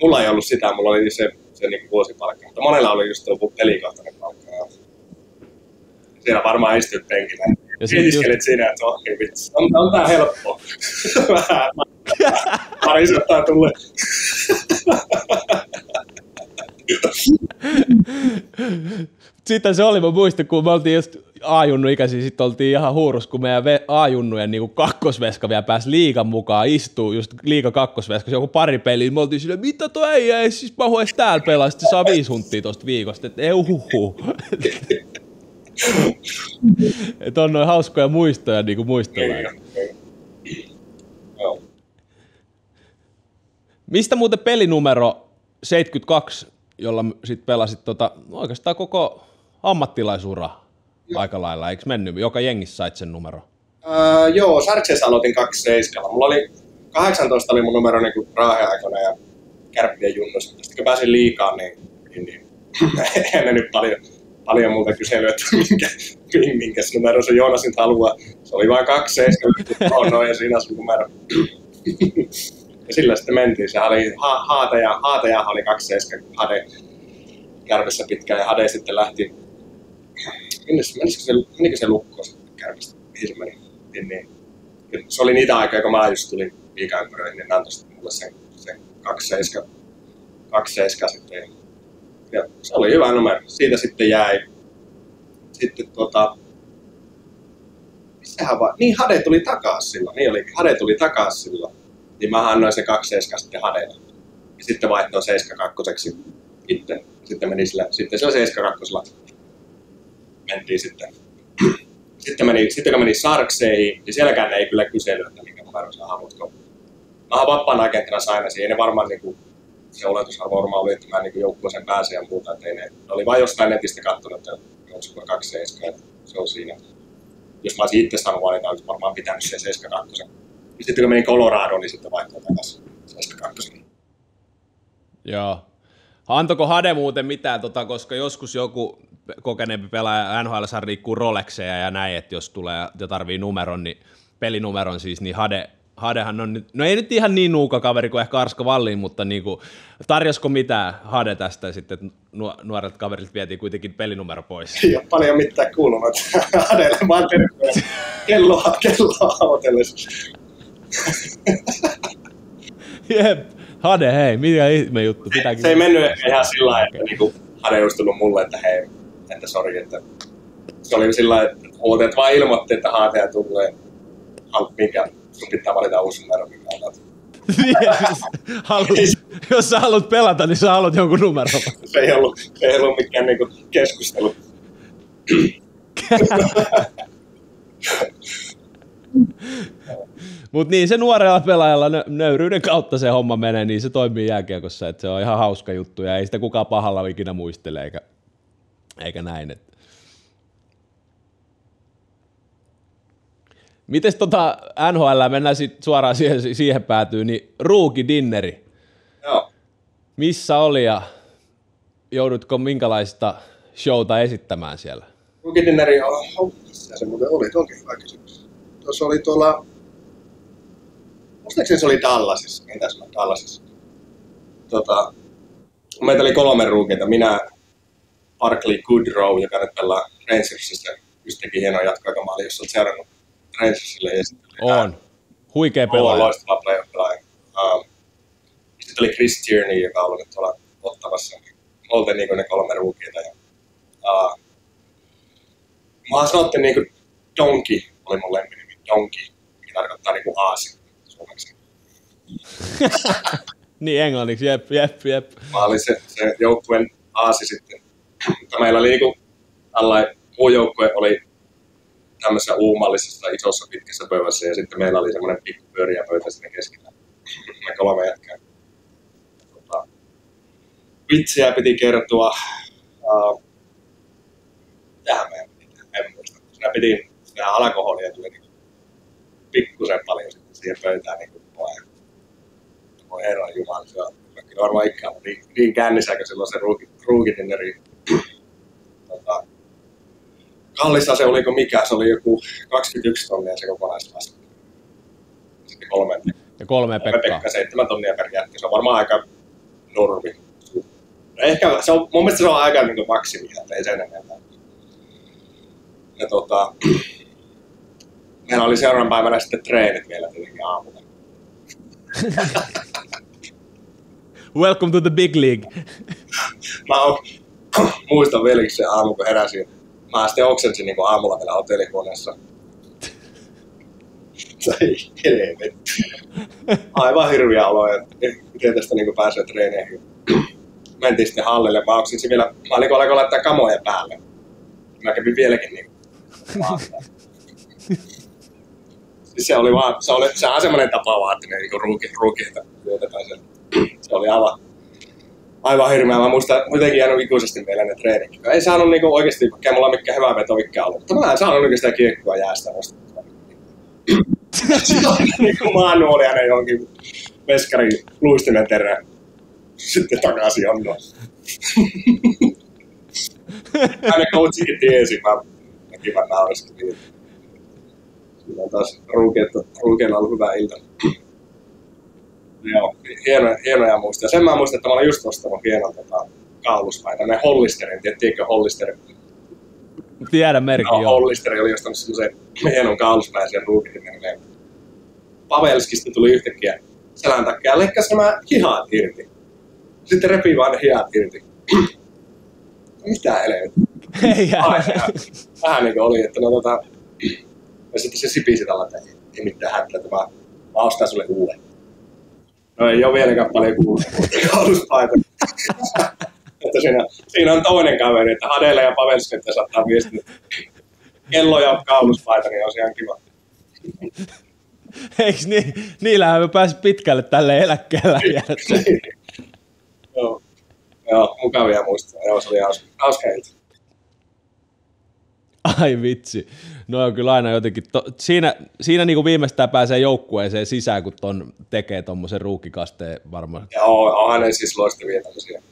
Mulla ei ollut sitä, mulla oli se niin vuosipalkka, mutta monella oli just tuo pelikohtainen palkka. Siellä varmaan istuit penkillä. Mietiskelit siinä, että okei vitsi, on tää helppoa. Vähän parisottaa tulee. Sitten se oli, mä muistin, kun me oltiin just A-junnu ikäisiä, sitten oltiin ihan huurus, kun meidän A-junnujen niin kakkosveska vielä pääsi liigan mukaan istuu, just liiga kakkosveska, joku pari peliä, me oltiin silleen, mitä toi ei siis pahu edes täällä pelaa, sitten saa 5 huntia tosta viikosta, että ei uhuhu. Että on noin hauskoja muistoja, niin kuin muistellaan. Mistä muuten pelinumero 72, jolla sit pelasit oikeastaan koko ammattilaisura aika lailla, eikö mennyt? Joka jengissä sait sen numero? Joo, Sarksessa aloitin 27. Mulla oli 18 oli mun numero niin Raahen aikana ja Kärppien junnuissa. Sitten kun pääsin liigaan, niin en nyt paljon muuta kyselyä, että minkäs numero se Joonas nyt haluaa. Se oli vain 27, ja siinä sun numero. Ja sillä sitten mentiin. Se oli Haateja oli 27, Hade Kärpissä pitkään ja Hade sitten lähti. Menikö se lukkoon Kärpistä? Mihin se meni? Niin. Se oli niitä aikaa, kun mä just tulin liigaympyröihin, niin antoi sitten mulle sen 27 sitten. Ja se oli hyvä numero. Siitä sitten jäi. Sitten missähän vaan? Niin Hade tuli takaisin silloin. Niin olikin. Hade tuli takaisin silloin. Niin mä annoin se 27 sitten Hadelle. Ja sitten vaihtoin 72 itse. Sitten meni sillä 72. mentiin sitten. Sitten kun meni Sarkseihin, niin sielläkään ei kyllä kysely, että mikä numero sä haluat. Mä vapaana agentina sain, ei ne varmaan niinku, se oletusarvo varmaan oli, että mä niinku joukkueeseen pääsin ja muuta, että ne oli vain jostain netistä katsonut, että onko sulla 27, se on siinä. Jos mä olisin itse saanut valita, olisi varmaan pitänyt sen 72. Ja sitten kun menin Coloradoon, niin sitten vaihtoi takaisin 72. Joo. Antoiko Hade muuten mitään, koska joskus joku kokeneempi pelaaja NHL:ssä riikkuu Rolexeja ja näin, että jos tulee ja tarvii numeron, niin pelinumeron siis, niin Hadehan on nyt, no ei nyt ihan niin nuuka kaveri kuin ehkä Arsko Wallin, mutta niinku, tarjosko mitään Hade tästä sitten, että nuoret kaverit vietiin kuitenkin pelinumero pois? Ei ole paljon mitään kuulumat Hadelle, vaan kelloa odotellessa. Jep, Hade, hei, mikä ihme juttu? Pitääkin... Se ei mennyt ihan sillä lailla, että niinku Hade olisi tullut mulle, että hei, että sori, että se oli sillä lailla, että odotet vaan ilmoitti, että Hade tulee, minkä sun pitää valita uusi numero, mikä otat. Jos sä haluat pelata, niin sä haluat jonkun numeron. Se ei ollut mikään niinku keskustelu. Mutta niin, se nuorella pelaajalla nöyryyden kautta se homma menee, niin se toimii jääkiekossa, että se on ihan hauska juttu ja ei sitä kukaan pahalla ikinä muistele eikä näin. Että. Mites NHL, mennään suoraan siihen päätyyn, niin rookie-dinneri. Joo. Missä oli ja joudutko minkälaista showta esittämään siellä? Rookie-dinneri, missä se muuten oli, onkin aikaisin. Tuossa oli tuolla, muistaakseni se oli Dallasissa, entä se on Dallasissa? Meitä oli 3 rookieta, minä, Barclay Goodrow, joka nyt pelaa Rangersissa, just teki hienoa jatkoaikamaa, jos olet seurannut Rangersille. On. Huikea pelaaja. Loistava playoff-pelaaja. Sitten oli Chris Tierney, joka on ollut nyt tuolla Ottavassa. Me oltiin niin ne 3 rookieta. Mä sanottiin niin kuin Donkey, oli mun lempinimi. Donkey, mikä tarkoittaa niin kuin aasi suomeksi. Niin englanniksi, jep. Mä olin se joukkueen aasi sitten. Mutta meillä oli niin kuin tällainen, muu joukkue oli tämmöisessä uumallisessa isossa pitkässä pöydässä ja sitten meillä oli semmoinen pikku pyöriä pöytä sinne keskellä. Me 3 jätkää. Vitsiä piti kertoa. Tähän meidän piti tehdä, en muista. Siinä piti sitä alkoholia tuli niin pikkusen paljon sitten siihen pöytään. Niin voi herran jumala, se on kyllä varmaan ikään niin kännissä, kun silloin se rookie-dinneri. Kallista se oliko mikä, se oli joku 21 tonnia se kokonaislasku. Sitten 3 ja 3 Pekka. 7 tonnia per jätkä, se on varmaan aika normi. Ehkä se on, mun mielestä se on aika niin maksimi, että ei sen enemmän. Ja meillä oli seuraavan päivänä sitten treenit vielä tietenkin aamulla. Welcome to the big league. Mä muistan vieläkin se aamu, kun heräsin. Mä sitten oksensin niin aamulla vielä hotellihuoneessa. Ei helvetti. Aivan hirviä oloja. Miten tästä niin pääsee treeneihin. Mentiin sitten hallille. Mä oksensin vielä, mä olin alkoi laittaa kamoja päälle. Mä kävin vieläkin niin se oli vaan, se on semmoinen tapa vaattinen niin ruukiilta syötetään sen. Se oli aivan hirveä. Mä muistan, jotenkin jäänyt ikuisesti meillä ne treenit. Ei saanut niinku oikeesti, vaikka mulla mikään hyvä vetovikkä ollut. Mutta mä en saanut oikeastaan kiekkoa jäästä nostaa. Se oli niinku maanuoli hänen johonkin veskarin luistimen terään. Sitten takaisin annoin. Hänen coachikin tiesi, mäkin vaan naureskelin. Siinä on taas ruukeilla ollut hyvä ilta. Joo, hienoja muistaa. Sen mä muistan, että mä olin just ostanut hienon kauluspäin. Tämmönen Hollisterin, tiedätkö Hollisterin? Tiedän merkin, joo. Hollisteri oli ostanut semmoisen hienon kauluspäin sen ruukin. Pavelskista tuli yhtäkkiä selän takia ja leikkasi nämä hihat irti. Sitten repii vaan ne hihat irti. Mitä elevettä? Vähän niin kuin oli, että ja sitten se sipisi tällä, että ei mitään hätää, että mä ostan sulle uuden. No ei ole vieläkään paljon kuullut kauluspaita. Että siinä siinä on toinen kaveri, että Hadella ja Pavelski, että saattaa viestiä. Kello ja kauluspaita, niin on ihan kiva. Eiks niin? Niillähän me pääsi pitkälle tälle eläkkeellä jälkeen. Joo, mukavia muistaa. Joo, se oli hauska ilta. Ai vitsi. No on kyllä aina jotenkin, siinä niin kuin viimeistään pääsee joukkueeseen sisään, kun tekee tommosen ruukkikasteen varmaan. Joo, onhan ne siis loistavia tämmöisiä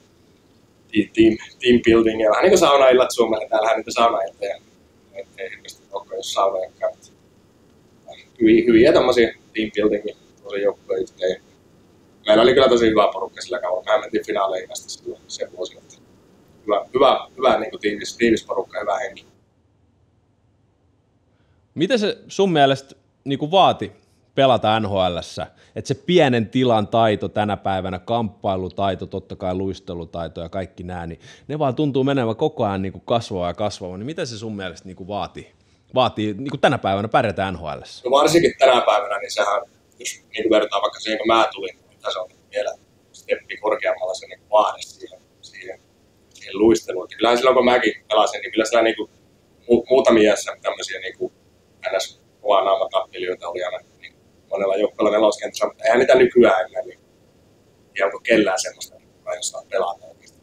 team buildingia. Vähän niin kuin saunaillat Suomessa, täällähän niitä saunailtoja. Ei hirveästi olekaan, jos saunoja käyt. Hyviä tämmöisiä team buildingia, tosi joukkueen yhteen. Meillä oli kyllä tosi hyvä porukka sillä kauan. Mä mentiin finaaleihin asti silloin sen vuosi. Hyvä niin kuin tiivis porukka, hyvä henki. Miten se sun mielestä niin vaati pelata NHL:ssä? Että se pienen tilan taito tänä päivänä, kamppailutaito, totta kai luistelutaito ja kaikki nämä, niin ne vaan tuntuu menevän koko ajan niin kasvaa ja kasvaa. Niin miten se sun mielestä niin vaatii niin tänä päivänä pärjätä NHL:ssä? No varsinkin tänä päivänä, niin sehän, jos niin vertaa vaikka siihen, kun mä tulin, niin tässä on vielä steppi korkeammalla se niin vaade siihen luisteluun. Ja kyllähän silloin, kun mäkin pelasin, niin kyllä siellä niin muutamia tämmöisiä niin ns. Kovaa naamatappelijoita oli aina niin monella joukkueella neloskentässä, mutta eihän niitä nykyään enää, niin ei onko kellään semmoista, että jos saa pelata oikeasti.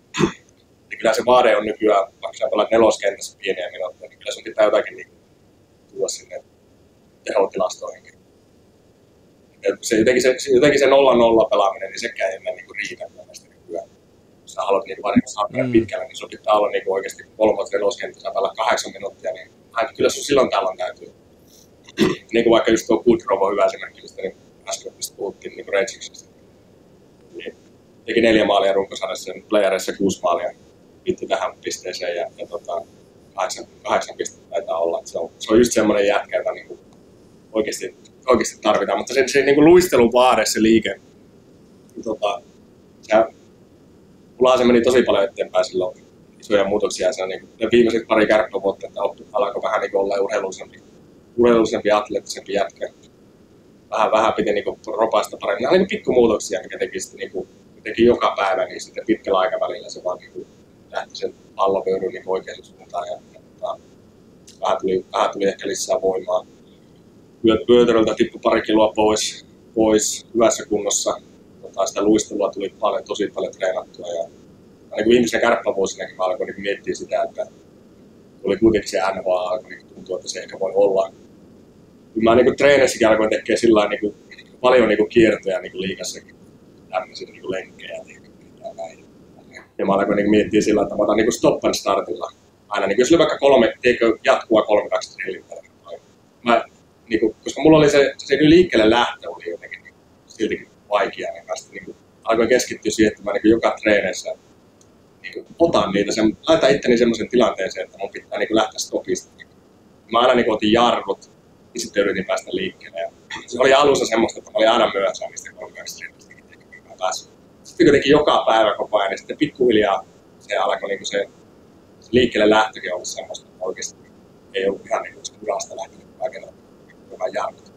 Ja kyllä se vaade on nykyään, vaikka sä pelaat neloskentässä pieniä minuutteja, niin kyllä sun pitää jotakin niin tulla sinne tehotilastoihinkin. Jotenkin se 0-0 pelaaminen, niin sekään ei mene niin riitä mielestäni nykyään. Jos sä haluat niin varmaan pitkällä, niin sun pitää olla niin oikeasti 3-4 sä pelaa 8 minuuttia, niin kyllä sun silloin tällöin täytyy. Niin kuin vaikka just tuo Goodrow on hyvä esimerkki, mistä niin äsken puhuttiin niin Rangiksista. Niin teki 4 maalia runkosarjassa, playereissa 6 maalia viitti tähän pisteeseen ja 8 pistettä taitaa olla. Se on just semmoinen jätkä, jota niin oikeasti tarvitaan, mutta se niin kuin luistelun vaade, se liike, mulla se meni tosi paljon eteenpäin silloin. Isoja muutoksia. Se on niin kuin, viimeiset pari kärppävuotta, että alkoi vähän niin olla urheilullisempi, atleettisempi jätkä. Vähän piti niin kuin ropaista paremmin. Nämä oli niin pikkumuutoksia, mikä teki joka päivä, niin sitten pitkällä aikavälillä se vaan niin lähti sen pallopöydyn niin oikeaan suuntaan. Vähän tuli ehkä lisää voimaa. Vyötäröltä tippui pari kiloa pois hyvässä kunnossa. Sitä luistelua tuli tosi paljon treenattua. Ja niin kuin viimeisen kärppävuosinakin mä alkoin niin miettiä sitä, että tuli kuitenkin se NHL, alkoi niin tuntua, että se ehkä voi olla. Mä niin treenissäkin alkoin tekemään sillä niin paljon niin kiertoja niin liigassakin, tämmöisiä niin lenkkejä. Ja mä alkoin niin miettiä sillä, että mä otan niin stop and startilla. Aina niin jos oli vaikka jatkuvaa 3-2 trillintää. Koska mulla oli se liikkeelle lähtö oli jotenkin niin, siltikin vaikea, niin alkoin keskittyä siihen, että mä niin joka treeneissä niin otan niitä, laitan itteni semmoisen tilanteeseen, että mun pitää niin lähteä stopista. Mä aina niin otin jarrut ja sitten yritin päästä liikkeelle. Ja se oli alussa semmoista, että mä olin aina myöhässä niistä 3-2 treenistä. Sitten kuitenkin joka päivä koko ajan, niin sitten pikkuhiljaa se alkoi niin se liikkeelle lähtökin olla semmoista, että oikeasti ei ollut ihan niin urasta lähtenyt kaiken jarrut.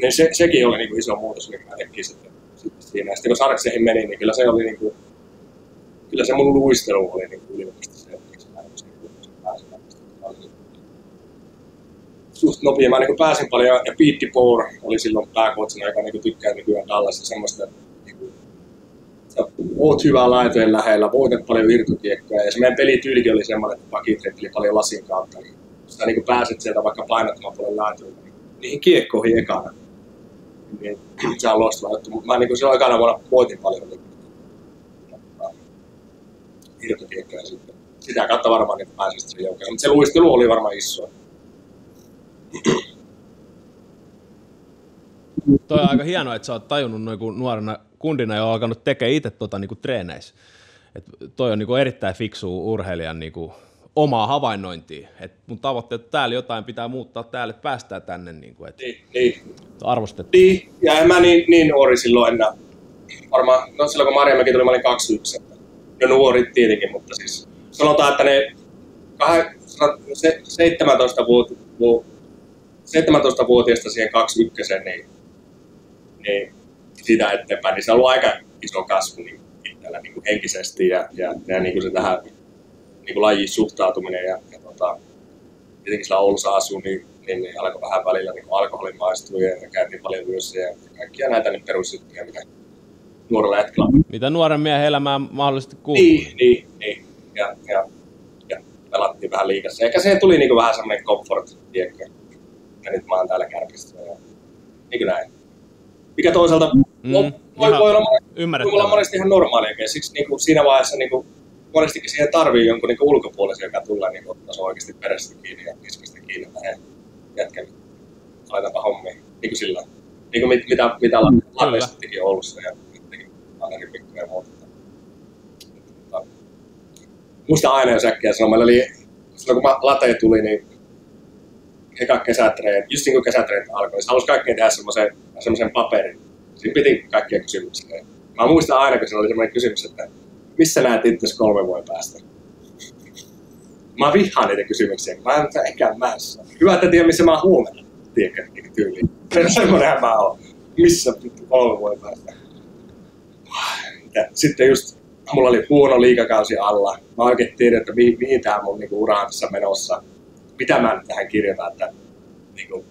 Niin sekin oli niin iso muutos, mikä mä tekin sitten siinä. Ja sitten kun Sarkseihin meni, niin kyllä se oli niin kuin, kyllä se mun luistelu oli niin yliopistossa se, että miksi mä en pääsin. Suht nopea. Mä niin pääsin paljon, ja Pete DeBoer oli silloin pääkootsina, joka niin tykkää nykyään Dallasissa semmoista, niin kuin, sä oot hyvää laitojen lähellä, voitat paljon irtokiekkoja, ja se meidän pelityylikin oli semmoinen, että pakitreitteli paljon lasin kautta. Niin sä niin pääset sieltä vaikka painottamaan paljon laitoille, niin niihin kiekkoihin ekana. Niin, se on loistava juttu. Mä niin silloin ekana vuonna voitin paljon niin irtokiekkoja sitten. Sitä kautta varmaan niin pääsin sitten joukkoon. Mutta se luistelu oli varmaan iso. Toi on aika hienoa, että sä oot tajunnut noin kun nuorena kundina ja alkanut tekemään itse niin treeneissä. Et toi on niin erittäin fiksu urheilijan niin omaa havainnointia. Et mun tavoitteet, että täällä jotain pitää muuttaa täällä, että päästään tänne. Niin, arvostettu. Niin, ja en mä niin nuori silloin enää. Varmaan, no silloin kun Marjamäki tuli, mä olin 21. Jo nuori tietenkin, mutta siis sanotaan, että ne 17-vuotiaasta siihen 21, niin siitä eteenpäin, niin se on ollut aika iso kasvu niin kentällä niin kuin henkisesti ja niin kuin se tähän niin kuin lajiin suhtautuminen ja tietenkin sillä Oulussa asuu, niin alkoi vähän välillä niin alkoholin maistuja ja käytiin paljon myös ja kaikkia näitä niin perusjuttuja, mitä nuorella hetkellä. Mitä nuoren miehen elämään mahdollisesti kuuluu. Niin. Ja pelattiin vähän liigassa. Ehkä siihen tuli niin kuin vähän semmoinen comfort, tiedätkö. Ja nyt mä oon täällä Kärpissä ja niin kuin näin. Mikä toisaalta voi olla monesti ihan normaaliakin. Siksi niin kuin siinä vaiheessa niin kuin monestikin siihen tarvii jonkun niin kuin ulkopuolisen, joka tulee niin ottaa oikeasti perästä kiinni ja kiskasta kiinni. Jätken, aletaanpa hommia. Niin kuin sillä niin kuin mitä Lahdessa teki Oulussa ja teki Anneri Pikku ja muuta. Muistan aina jos äkkiä sanoa, meillä oli, silloin kun late tuli, niin eka kesätreenit, just niin kuin kesätreenit alkoi, niin halusi kaikkien tehdä semmoisen paperin. Siinä piti kaikkia kysymyksiä. Mä muistan aina, kun siinä oli semmoinen kysymys, että missä näet itse 3 vuoden päästä? Mä vihaan niitä kysymyksiä, kun mä en ehkä mässä. Hyvä, että tiedä, missä mä oon huomenna, tiedätkö, tyyliin. Semmoinenhan mä oon. Missä 3 vuoden päästä? Ja sitten just mulla oli huono liigakausi alla. Mä oikein tiedän, että mihin tää mun niinku ura on tässä menossa. Mitä mä nyt tähän kirjoitan, että niinku,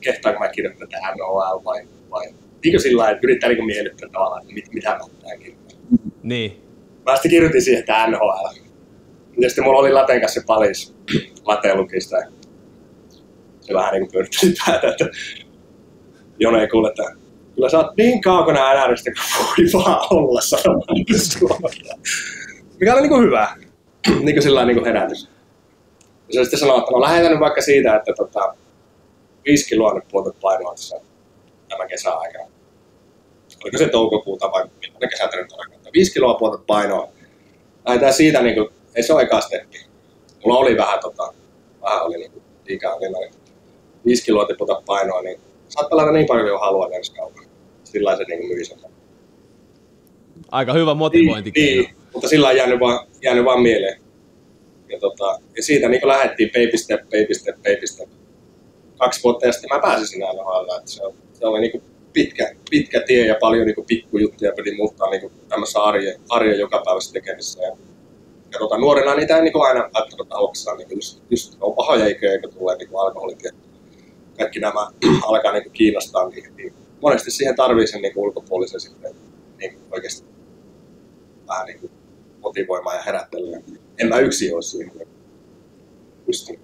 kehtaanko mä kirjoittaa tähän NHL vai niin kuin sillä lailla, että yrittää niin miellyttää tavallaan, että mitä mä tähän kirjoitan. Niin. Mä sitten kirjoitin siihen, että NHL. Ja sitten mulla oli Laten kanssa se palis. Late luki sitä. Se vähän niin kuin pyöritteli päätä, että Jone ei kuule, että kyllä sä oot niin kaukana NRistä kuin voi vaan olla sanomaan mikä oli niin kuin hyvä. Niin kuin sillä niin herätys. Ja se sitten sanoi, että no lähetän nyt vaikka siitä, että 5 kiloa nyt puolta painoa tässä tämän kesän aikana. Oliko se toukokuuta vai millainen kesätreeni tarkoittaa? 5 kiloa puolta painoa. Lähdetään siitä, niin kuin, ei se ole eka steppi. Mulla oli vähän oli niin kuin, liikaa niin 5 kiloa tiputa painoa, niin saat pelata niin paljon kuin haluat ensi kaupalla. Sillä se niin myi sen. Aika hyvä motivointikeino. Niin, mutta sillä on jäänyt vaan mieleen. Ja siitä niin lähdettiin baby step. 2 vuotta ja sitten mä pääsin sinne NHL. Se oli niin pitkä tie ja paljon niin pikkujuttuja piti muuttaa niin tämmöisessä arjen jokapäiväisessä tekemisessä. Ja nuorena niitä ei niin aina välttämättä oksaa. Niin just on pahoja iköjä, kun tulee niin alkoholit ja kaikki nämä alkaa niin kiinnostaa. Niin monesti siihen tarvii sen niin ulkopuolisen sitten niin oikeasti vähän niin motivoimaan ja herättelyä. En mä yksin ole siihen. Pystyn.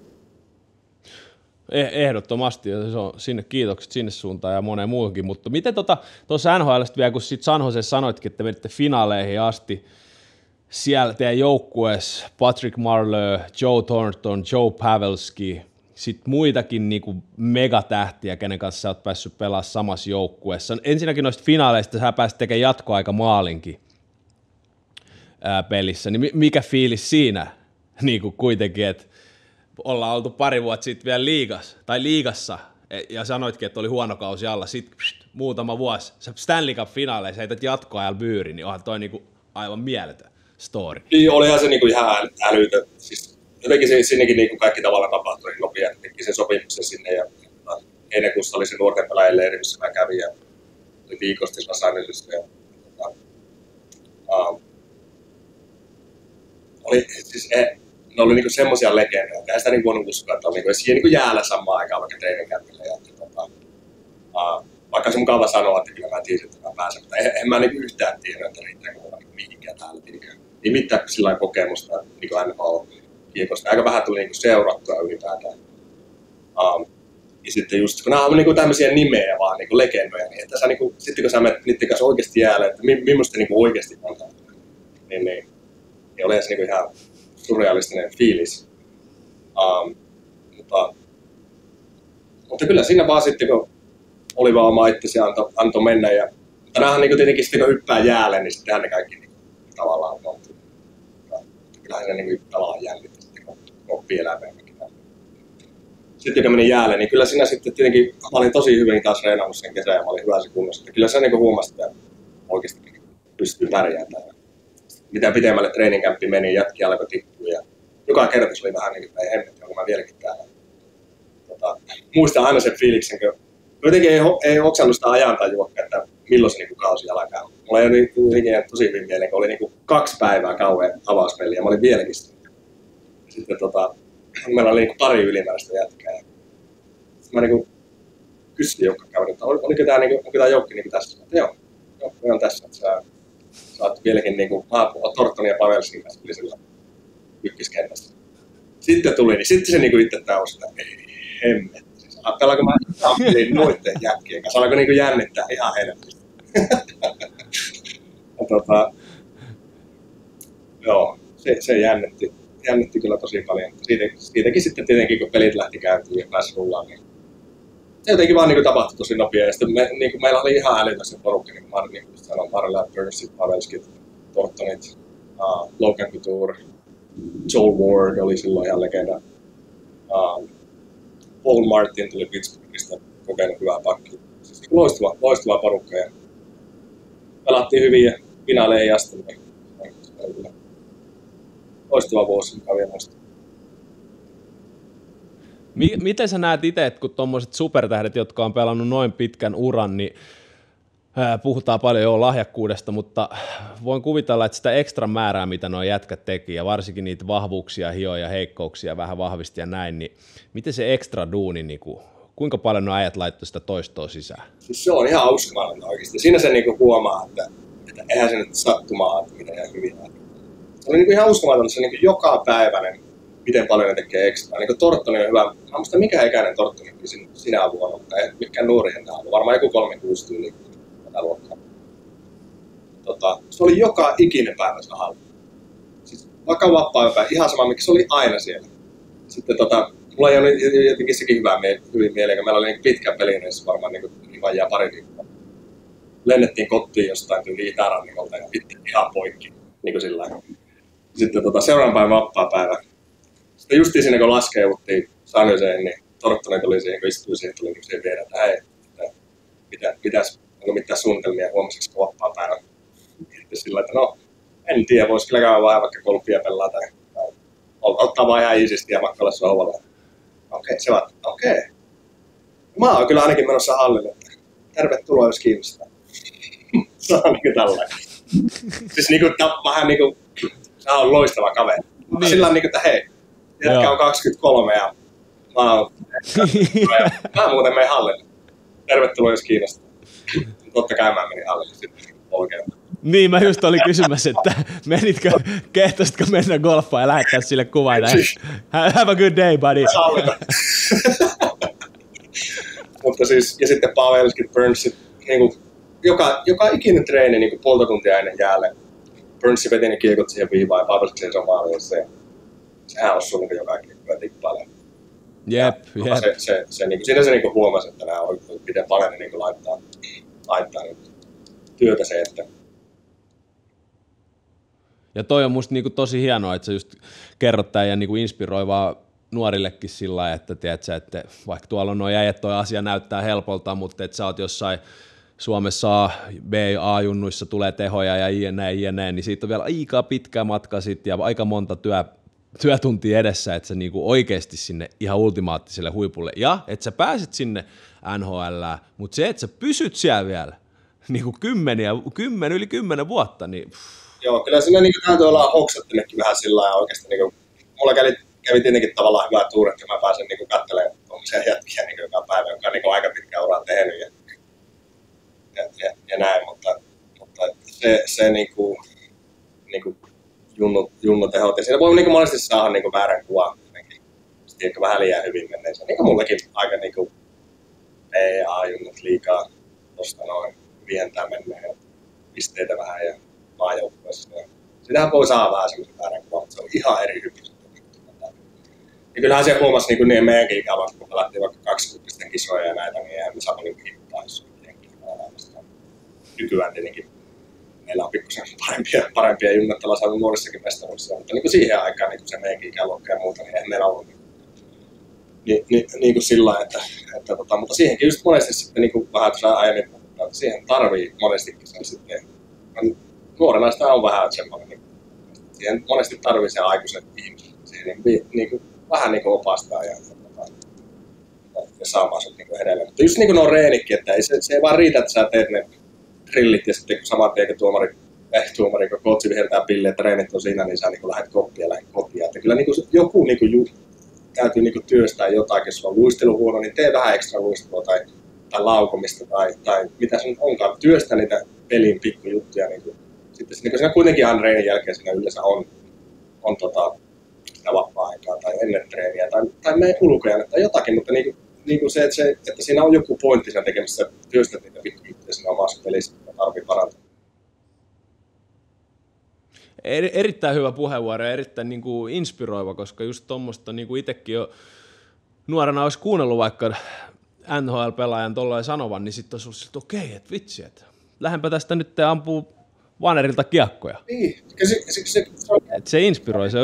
Ehdottomasti, ja se on sinne kiitokset sinne suuntaan ja moneen muuhunkin, mutta miten tuossa NHL:stä vielä, kun sit San Josessa sanoitkin, että menitte finaaleihin asti, siellä teidän joukkueessa Patrick Marleau, Joe Thornton, Joe Pavelski, sitten muitakin niinku megatähtiä, kenen kanssa sä oot päässyt pelaamaan samassa joukkueessa. Ensinnäkin noista finaaleista sä pääsit tekemään jatkoaikamaalinkin pelissä, niin mikä fiilis siinä niinku kuitenkin, että ollaan oltu pari vuotta sitten vielä liigassa, ja sanoitkin, että oli huono kausi alla, sitten muutama vuosi, sä Stanley Cup-finaaleissa heität jatkoajalla byyrin, niin onhan toi niinku aivan mieletön story. Niin, olihan se niinku ihan älytön. Siis jotenkin sinnekin niinku kaikki tavallaan tapahtui niin nopeasti, teki sen sopimuksen sinne, ja heinäkuussa oli se nuorten pelaajien leiri, missä mä kävin, ja oli viikosti Los Angelesissa, ja ne oli niinku semmosia legendoja, että ei sitä niinku voinut uskoa, että on niinku siihen niinku jäällä samaan aikaan vaikka treeninkämpillä. Vaikka se mukava sanoa, että kyllä mä tiesin, että mä pääsen, mutta en mä niinku yhtään tiedä, että riittääkö mulla niinku mihinkään täällä. Ei mitään sillä lailla kokemusta niinku NHL-kiekosta. Aika vähän tuli niinku seurattua ylipäätään. Ja sitten just, kun nämä on niinku tämmöisiä nimeä vaan, niinku legendoja, niin että sä niinku, sitten kun sä menet niiden kanssa oikeasti jäälle, että millaista niinku oikeasti on, niin oli se niinku ihan surrealistinen fiilis. Mutta kyllä siinä vaan sitten, kun oli vaan oma itsesi antoi mennä. Mutta nämähän niin tietenkin sitten, kun hyppää jäälle, niin sittenhän ne kaikki niin, tavallaan on. Kyllähän se niin tavallaan jännittää sitten, kun oppii elämääkin. Sitten kun menin jäälle, niin kyllä siinä sitten tietenkin, mä olin tosi hyvin taas reenannut sen kesän ja mä olin hyvässä kunnossa. Että kyllä se niin huomasi, että oikeasti pystyy pärjäämään. Mitä pitemmälle treeninkämppi meni, jätki alkoi tippua ja joka kerta se oli vähän niin kuin, ei hemmetti, onko mä vieläkin täällä. Muistan aina sen fiiliksen, kun Kuitenkin ei oksannut sitä ajantajua, että milloin se niin kausi alkaa. Mulla ei ole tosi hyvin mieleen, kun oli niin 2 päivää kauhean avausmeli ja mä olin vieläkin sitä. Sitten meillä oli niin pari ylimääräistä jätkää. Sitten mä niin kysyin joka kauden, että onko tämä joukki niin tässä? Että joo, on tässä. Että sä oot vieläkin niin Tortonin ja Pavelskin kanssa sillä ykköskentässä. Sitten tuli, niin sitten se niin itse tausi, että ei hemmet. Pelaanko mä pelin noitten jätkien kanssa? Alkoi niin jännittää ihan helposti. Joo, se jännitti kyllä tosi paljon. Siitäkin sitten tietenkin, kun pelit lähti käyntiin ja pääsi rullaan, niin se jotenkin vaan niin tapahtui tosi nopea. Ja sitten meillä oli ihan älytön se porukka, niin kuin niin sanoin, Marilla, Burnsit, Pavelskit, Tortonit, Logan Couture, Joel Ward oli silloin ihan legenda. Paul Martin tuli Pittsburghista, kokenut hyvää pakkia. Siis loistava porukka ja pelattiin hyvin ja finaaleihin asti. Loistava vuosi, mikä vielä muista. Miten sä näet itse, kun tuommoiset supertähdet, jotka on pelannut noin pitkän uran, niin puhutaan paljon jo lahjakkuudesta, mutta voin kuvitella, että sitä ekstra määrää, mitä nuo jätkät teki, ja varsinkin niitä vahvuuksia, hioja ja heikkouksia vähän vahvisti ja näin, niin miten se ekstra duuni, niin kuinka paljon nuo äijät laittoi sitä toistoa sisään? Siis se on ihan uskomatonta oikeasti. Siinä se huomaa, että eihän se nyt sattumaa, että mitä ihan hyvin. Se oli ihan uskomatonta, se joka päiväinen, miten paljon ne tekee ekstra. Torttoni on hyvä. Mä muistan, mikä ikäinen Torttoni sinä vuonna, mutta ei mikään nuori enää ollut. Varmaan joku 36 tyyli. Se oli joka ikinen päivä se halli. Siis vaikka vapaa-päivä, ihan sama, miksi se oli aina siellä. Sitten mulla ei ole jotenkin sekin hyvin mieleen, kun meillä oli pitkä pelineissa varmaan vajaa pari viikkoa. Lennettiin kotiin jostain tyyli Itärannikolta ja pitkin ihan poikki. Niin sillä sitten seuraavan päivän vapaa-päivä. Sitten justiin siinä kun laskeuduttiin San Joseen, niin Torttoni tuli siihen, kun istui siihen, tuli siihen viedä, että hei, onko mitään suunnitelmia huomisiksi vapaa-päivä. Sillä että no, en tiedä, voisi kyllä käydä vaan vaikka golfia pelaa tai ottaa vaan ihan iisisti ja makkalla sohvalla. Okei, se vaan, okei. Mä oon kyllä ainakin menossa hallille, että tervetuloa jos kiinnostaa. Se on tällainen. Siis vähän se on loistava kaveri. Niin. Sillä on että hei, jätkä on 23 ja mä muuten menen hallille. Tervetuloa jos kiinnostaa. Totta kai mä menin hallille sitten oikein. Niin, mä just olin kysymässä, että kehtoisitko mennä golfaan ja lähettää sille kuvaa, have a good day, buddy. Mutta siis, ja sitten Pavelskit, Burnsit, joka ikinen treeni puolta tuntia ennen jäälle. Burnsi veti ne kiekot siihen viivaan ja Pavelskit siihen somaaliin. Sehän osui joka kiekkoa tippailemaan. Jep. Siinä se huomasi, että nämä on miten paljon ne laittaa työtä se, että. Ja toi on musta tosi hienoa, että sä just kerrot tämän ja inspiroivaa nuorillekin sillä lailla, että, tiedätkö, että vaikka tuolla on nuo äijät, toi asia näyttää helpolta, mutta että sä oot jossain Suomessa A-junnuissa tulee tehoja ja jne, niin siitä on vielä aika pitkä matka sitten ja aika monta työtuntia edessä, että sä oikeasti sinne ihan ultimaattiselle huipulle ja että sä pääset sinne NHL:ään, mutta se, että sä pysyt siellä vielä yli 10 vuotta, niin joo, kyllä siinä täytyy olla hoksattinekin vähän sillä lailla oikeasti. Mulla kävi tietenkin tavallaan hyvää tuuri, että mä pääsen katselemaan tuollaisia jätkiä joka päivä, joka on aika pitkä uraa tehnyt ja näin, mutta se junnu tehot. Ja siinä voi monesti saada väärän kuvan, sitten vähän liian hyvin menneensä. Mullakin aika PA-junnut liikaa tuosta noin vientää menneen pisteitä vähän ja maajoukkueessa. Sitähän voi saada vähän semmoisen väärän kuvan, mutta se on ihan eri hyppy. Ja kyllähän se huomasi niin meidänkin ikävä, kun pelattiin vaikka 20 kisoja ja näitä, niin eihän me saa hittaa, jos nykyään tietenkin meillä on pikkusen parempia junnettavaa saanut nuorissakin mestaruudessa, mutta siihen aikaan se meidänkin ikäluokka ja muuta, niin eihän meillä ollut sillä lailla, mutta siihenkin just monesti sitten vähän tuossa aiemmin puhuttiin, että siihen tarvii monestikin sen sitten. Nuorena sitä on vähän semmoinen, siihen monesti tarvii sen aikuisen ihmisen, siihen vähän opastaa ja saamaan sen niin edelleen. Mutta just niin kuin nuo reenitkin, että se ei vaan riitä, että sä teet ne drillit ja sitten kun saman tien tuomari, kun coachi viheltää pille, että treenit on siinä, niin sä niin lähdet koppia ja lähdet kotiin. Että kyllä niin kuin, joku niin kuin, täytyy niin kuin työstää jotakin, jos on luistelu huono, niin tee vähän ekstra luistelua tai laukomista tai mitä se nyt onkaan. Työstä niitä pelin pikkujuttuja. Niin kuin. Sitten niin kuin siinä kuitenkin aina treenin jälkeen siinä yleensä on sitä vapaa-aikaa tai ennen treeniä tai mene ulkojaan tai jotakin, mutta niin kuin se, että siinä on joku pointti siinä tekemisessä, työstät niitä pikkujuttuja siinä omassa pelissä, mitä tarvitsee parantaa. Erittäin hyvä puheenvuoro ja erittäin niin kuin inspiroiva, koska just tuommoista niin kuin itsekin jo nuorena olisi kuunnellut vaikka NHL-pelaajan tuollainen sanovan, niin sitten olisi ollut siltä, okei, että vitsi, että lähdenpä tästä nyt ampuu vanerilta kiekkoja. Niin, se inspiroi, se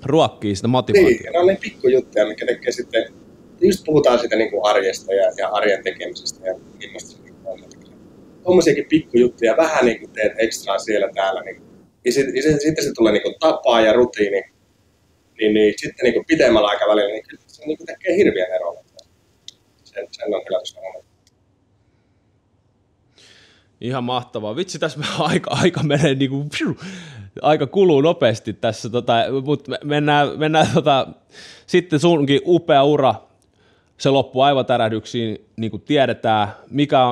ruokkii sitä motivaatiota. Niin, ne on ne pikkujuttuja, mikä tekee sitten, just puhutaan siitä niin kuin arjesta ja arjen tekemisestä ja millaista se on. Tuommoisiakin pikkujuttuja, vähän niin kuin teet ekstraa siellä täällä, niin, ja sitten se tulee niin kuin tapaa ja rutiini, niin sitten niin kuin pidemmällä aikavälillä, niin se niin kuin tekee hirveän eroa. Sen on kyllä tuossa monet. Ihan mahtavaa. Vitsi, tässä aika menee niinku, aika kuluu nopeasti tässä, mutta mennään sitten sunkin upea ura. Se loppuu aivotärähdyksiin, niin kuin tiedetään,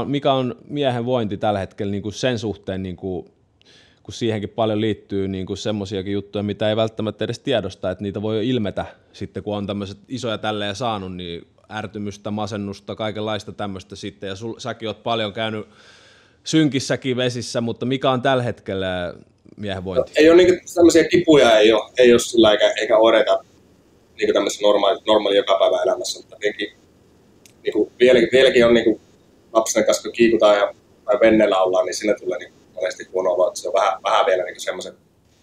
mikä on miehen vointi tällä hetkellä niin kuin sen suhteen, niin kuin, kun siihenkin paljon liittyy niin kuin semmoisiakin juttuja, mitä ei välttämättä edes tiedosta, että niitä voi jo ilmetä sitten, kun on tämmöiset isoja tälleen saanut, niin ärtymystä, masennusta, kaikenlaista tämmöistä sitten, ja säkin oot paljon käynyt synkissäkin vesissä, mutta mikä on tällä hetkellä miehen vointi? Ei ole niin tämmöisiä kipuja, ei ole sillä eikä oireita niin tämmöisessä normaali joka päivä elämässä, mutta niin vieläkin on niin lapsen kanssa, kun kiikutaan tai venneellä ollaan, niin sinne tulee niin monesti huono olo, että se on vähän vielä niin semmoiset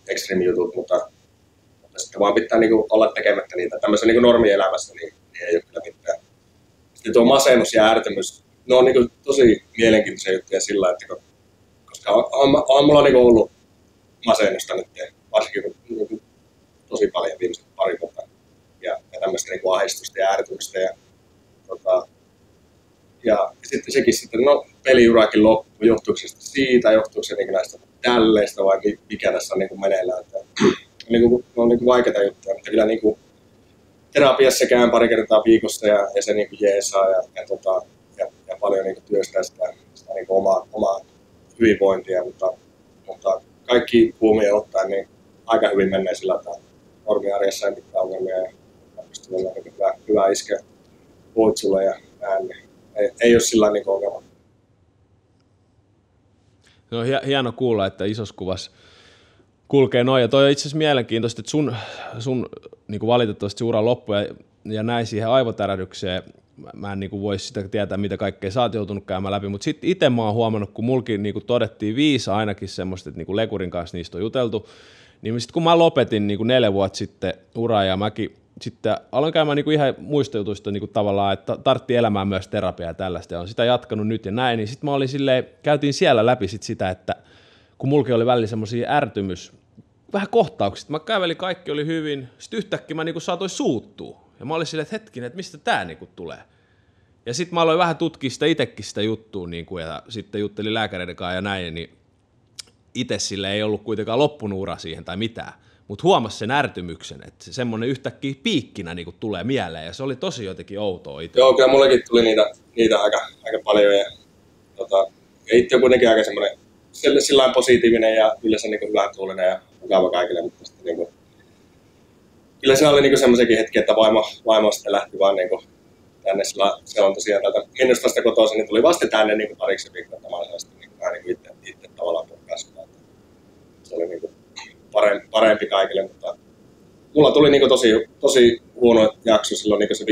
extreme jutut, mutta sitten vaan pitää niin olla tekemättä niitä. Tämmöisessä niin normielämässä niin ei ole kyllä mitään. Sitten tuo masennus ja ärtymys, ne on niin tosi mielenkiintoisia juttuja sillä, että koska on mulla niin ollut masennusta nyt, varsinkin niin tosi paljon viimeiset pari vuotta. Ja tämmöistä niin ahdistusta ja ärtymystä. Ja sitten sekin sitten, no peliurakin loppui, johtuuko se siitä, johtuuko se niin näistä tälleistä vai mikä tässä on niin meneillään. On niin vaikeita juttuja, mutta kyllä niin terapiassa käyn pari kertaa viikossa ja se niin jeesaa ja paljon niin työstää sitä niin omaa hyvinvointia, mutta kaikki huomioon ottaen niin aika hyvin menee sillä tavalla. Normiarjessa ei mitään ongelmia ja pystyy olla niin hyvä iskeä voitsulle ja näin. Ei ole sillä niin ongelma. No hieno kuulla, että isossa kuvassa kulkee noin. Ja toi on itse asiassa mielenkiintoista, että sun niin kuin valitettavasti se ura loppui ja näin siihen aivotärähdykseen. Mä en niin voi sitä tietää, mitä kaikkea sä oot joutunut käymään läpi, mutta sitten itse mä oon huomannut, kun mulkin niin todettiin 5 ainakin semmoista, että niin Lekurin kanssa niistä on juteltu, niin sitten kun mä lopetin niin 4 vuotta sitten uraa ja mäkin sitten aloin käymään niin ihan muista jutuista niin tavallaan, että tartti elämään myös terapiaa ja tällaista, ja on sitä jatkanut nyt ja näin, niin sitten mä olin silleen, käytiin siellä läpi sitä, että kun mulkin oli välillä semmoisia vähän kohtauksia, mä kävelin, kaikki oli hyvin, sitten yhtäkkiä mä niin saatoin suuttua, ja mä olin silleen, että hetkinen, että mistä tää niin tulee. Ja sitten mä aloin vähän tutkia sitä itsekin sitä juttua, niin kuin, ja sitten juttelin lääkäreiden kanssa ja näin, niin itse sille ei ollut kuitenkaan loppunut ura siihen tai mitään, mutta huomasi sen ärtymyksen, että semmoinen yhtäkkiä piikkinä niin tulee mieleen, ja se oli tosi jotenkin outoa itse. Joo, kyllä mullekin tuli niitä aika paljon, ja itse on kuitenkin aika semmoinen sillain positiivinen ja yleensä niin hyvän tuulinen ja mukava kaikille, mutta sitten niin kuin, kyllä se oli niin semmoisiakin hetkiä, että vaimo sitten lähti vaan niin kuin tänne, se on tosiaan täältä Minnostasta kotoisin, niin tuli vasta tänne niin pariksi viikkoa, että mä olin niin vähän niin itse tavallaan purkaisena. Se oli niin parempi kaikille, mutta mulla tuli niin tosi huono jakso silloin niin se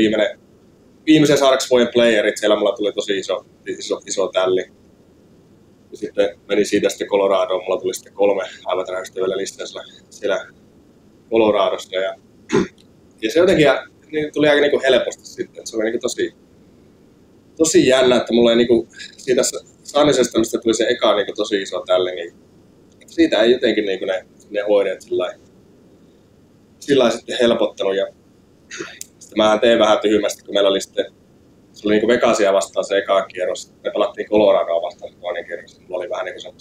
viimeisen Sarksvojen playerit, siellä mulla tuli tosi iso tälli. Ja sitten meni siitä sitten Coloradoon, mulla tuli sitten 3 aivotärähdystä vielä listalla siellä Coloradosta. Ja se jotenkin niin tuli aika niin helposti sitten, se oli niin tosi jännä, että mulla ei niin siitä Sannisesta, mistä tuli se eka niin tosi iso tälli, niin siitä ei jotenkin niin ne oireet sillä sitten helpottanut. Ja sitten mä tein vähän tyhmästi, kun meillä oli sitten se oli niin kuin Vegasia vastaan se eka kierros. Me pelattiin Coloradoa vastaan se toinen kierros. Mulla oli vähän niin kuin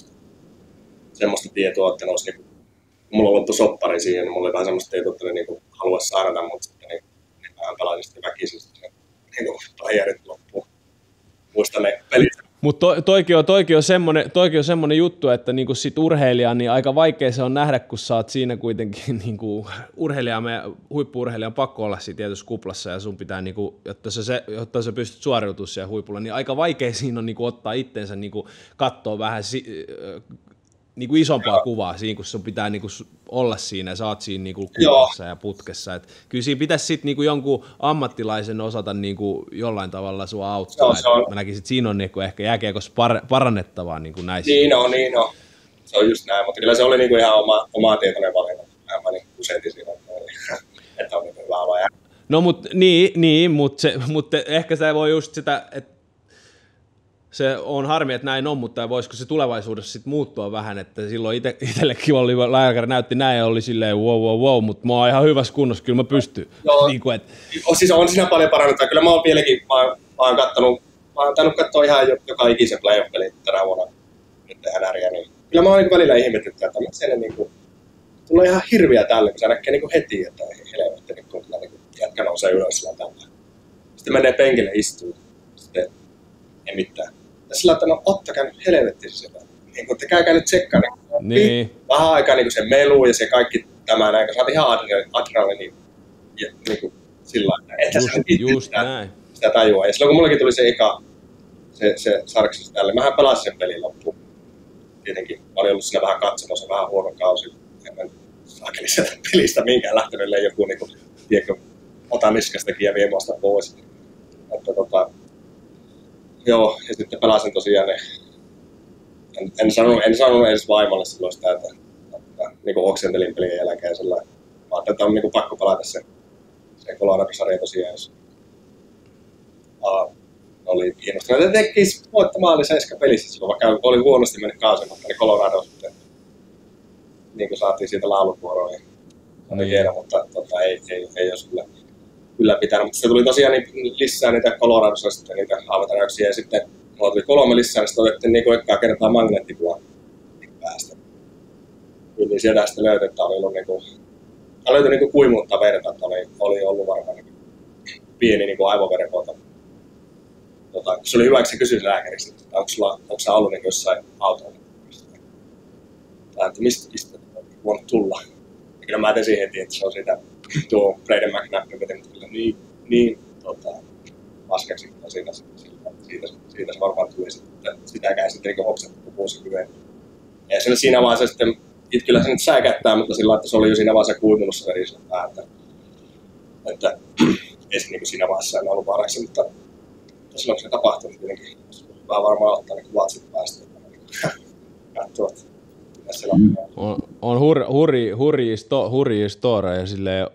semmoista tietoa, että nousi niin mulla on ollut soppari siihen, niin mulla oli vähän semmoista tietoa, että ne niin haluaisi saada, mutta sitten niin vähän pelasin sitten väkisin sitten niin playerit loppuun. Muistan ne pelit. Mutta toikin on semmoinen juttu, että niinku sit urheilija, niin aika vaikea se on nähdä, kun sä oot siinä kuitenkin niinku huippu-urheilija on pakko olla siinä tietyssä kuplassa ja sun pitää, niinku, jotta sä pystyt suoriutumaan siellä huipulla, niin aika vaikea siinä on niinku ottaa itteensä, niinku, katsoa vähän niinku isompaa kuvaa siinä, kun sun pitää niinku olla siinä ja sä oot siinä niinku kuplassa ja putkessa. Et kyllä siinä pitäisi sitten niinku jonkun ammattilaisen osata niinku jollain tavalla sua auttaa. Mä näkisin, että siinä on niinku ehkä jääkiekossa parannettavaa niinku näissä. Niin on. Se on just näin, mutta kyllä se oli niinku ihan oma tietoinen valinta. Mä niin usein siinä, että on niinku hyvä olla. No mutta ehkä se voi just sitä, että se on harmi, että näin on, mutta voisiko se tulevaisuudessa sitten muuttua vähän, että silloin itsellekin oli lääkäri näytti näin ja oli silleen wow, mutta mä oon ihan hyvässä kunnossa, kyllä mä pystyn. Niin kuin, siis on siinä paljon parannettua. Kyllä mä oon vieläkin, mä oon tainnut katsoa ihan joka ikisen playoff-pelin tänä vuonna nyt NRiä, niin kyllä mä oon niin välillä ihmetytty, että siellä niinku tulee ihan hirviä tälle, kun se näkee niinku heti, että helvetti, niin kun kyllä niinku jätkä nousee ylös sillä tällä. Sitten menee penkille istuu, sitten ei mitään. Ja sillä tavalla, että no ottakaa nyt helvetti sitä. Niin kun te käykää nyt tsekkaan, niin vähän aikaa niin se melu ja se kaikki tämä näin, kun sä oot ihan adrenaliini ja niin kuin sillä tavalla, että sitä tajua. Ja silloin kun mullekin tuli se eka, se sarksis tälle, mähän pelasin sen pelin loppuun. Tietenkin mä olin ollut siinä vähän katsomassa, vähän huono kausi. En mä saakeli sieltä pelistä minkään lähtenyt joku niin kuin, tiedätkö, ota niskastakin ja vie muasta pois. Että joo, ja sitten pelasin tosiaan ne. En sanonut edes vaimolle silloin sitä, että niin oksentelin pelin jälkeen sellainen. Mä ajattelin, että on niin pakko pelata se Colorado-sarja tosiaan, jos oli kiinnostunut. Ja tekisi voittamaan 7 pelissä silloin, vaikka oli huonosti mennyt kausi, mutta niin Colorado sitten niin saatiin siitä lauluvuoroa. Oli hieno, mutta ei olisi kyllä pitänyt. Mutta sitten tuli tosiaan lisää niitä Coloradossa sitten niitä haavatarjauksia ja sitten mulla tuli 3 lisää, niin sitten otettiin niin ekaa kertaa magneettikuva päästä. Niin sieltä sitten löytyi, että oli ollut löytyi niin kuimuutta verta, että oli ollut varmaan niin pieni niin aivoverenvuoto. Se oli hyvä, että se kysyi lääkäriksi, että onko sä ollut niin jossain autolla. Tai mistä voinut tulla. Ja kyllä mä tein heti, että se on siitä tuo Braden McNabb, joka tehnyt kyllä niin paskeksi siitä se varmaan tuli sitten. Sitäkään sitten niin hopsattu vuosikymmen. Ja siinä vaiheessa sitten, kyllä se nyt säikättää, mutta sillä että se oli jo siinä vaiheessa kuivunut se veri sillä päätä. Että ei se niin siinä vaiheessa en ollut varaksi, mutta silloin kun se tapahtui, niin tietenkin vähän varmaan ottaa niin kuvat sitten päästä. Katsoa, mitä siellä on hurjia storeja silleen.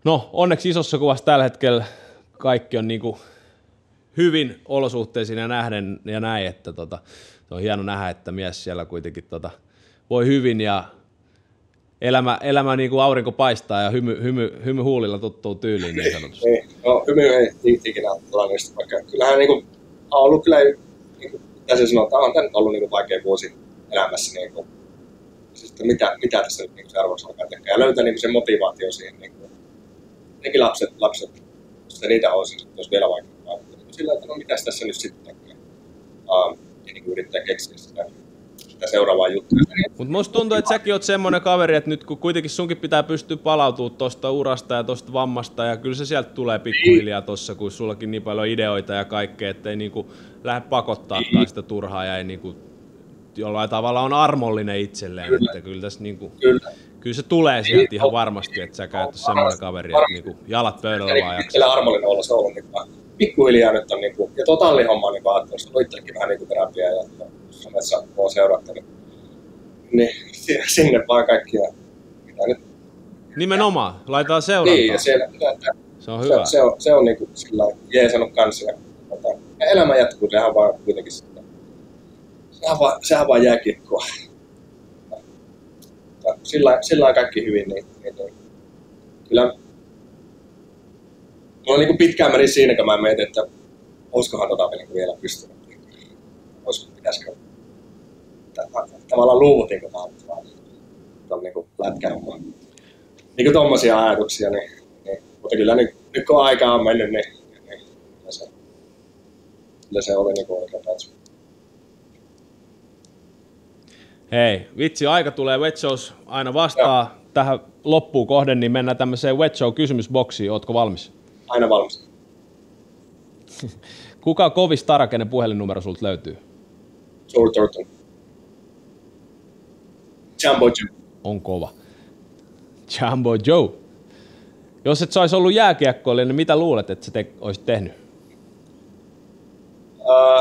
No, onneksi isossa kuvassa tällä hetkellä kaikki on niinku hyvin olosuhteisiin ja nähden ja näin, että on hieno nähdä, että mies siellä kuitenkin voi hyvin ja elämä niin kuin aurinko paistaa ja hymy huulilla tuttuu tyyliin niin sanotusti. No hymy ei ikinä tällaista, vaikka kyllähän niin kuin, on ollut kyllä, niin kuin, mitä se sanotaan, on tämä nyt ollut niin kuin vaikea vuosi elämässä. Niin kuin, sitten mitä tässä nyt niin seuraavaksi alkaa tehdä ja löytää niin kuin, sen motivaatio siihen. Niin kuin, nekin lapset, sitten niitä olisi, jos vielä vaikeaa. Sillä että no mitäs tässä nyt sitten tekee. Ja niin yrittää keksiä sitä seuraavaa juttua. Mutta musta tuntuu, että säkin oot semmoinen kaveri, että nyt kun kuitenkin sunkin pitää pystyä palautumaan tuosta urasta ja tuosta vammasta, ja kyllä se sieltä tulee pikkuhiljaa tuossa, kun sullakin niin paljon ideoita ja kaikkea, ettei niinku lähde pakottaa sitä turhaa ja ei niinku jollain tavalla on armollinen itselleen. Kyllä. Että kyllä tässä niinku, kyllä se tulee sieltä ihan varmasti, että sä käyt semmoinen kaveri, että niinku jalat pöydällä vaan jaksaa. Kyllä armollinen olla, se on ollut niinku, pikkuhiljaa nyt on niinku, ja tuo tallihomma on niinku ajattelun, se on itsellekin vähän niinku terapiaa ja somessa on seurattanut. Niin sinne vaan kaikkia. Nimenomaan, laitetaan seurantaa. Niin, ja siellä, se on hyvä. Se on niinku sillä jeesannut kanssa. Ja elämä jatkuu, sehän on vaan kuitenkin sitä. Sehän vaan jääkiekkoa. Sillä on kaikki hyvin, niin kyllä mulla niinku pitkään meni siinä, kun mä mietin, että olisikohan niin vielä pystynyt. Pitäisikö tavallaan luovutinko mä tuon niin lätkän niin tommosia ajatuksia, niin, mutta kyllä nyt kun aika on mennyt, niin kyllä se oli niin oikea päätös. Hei, vitsi, aika tulee Wet Shows aina vastaan. Ja. Tähän loppuun kohden, niin mennään tämmöiseen Wet Show-kysymysboksiin. Ootko valmis? Aina valmis. Kuka kovis tara, kenen puhelinnumero sulta löytyy? Joe Thornton. Jumbo Joe. On kova. Jumbo Joe. Jos et sä ois ollut jääkiekkoilija, niin mitä luulet, että sä oisit tehnyt?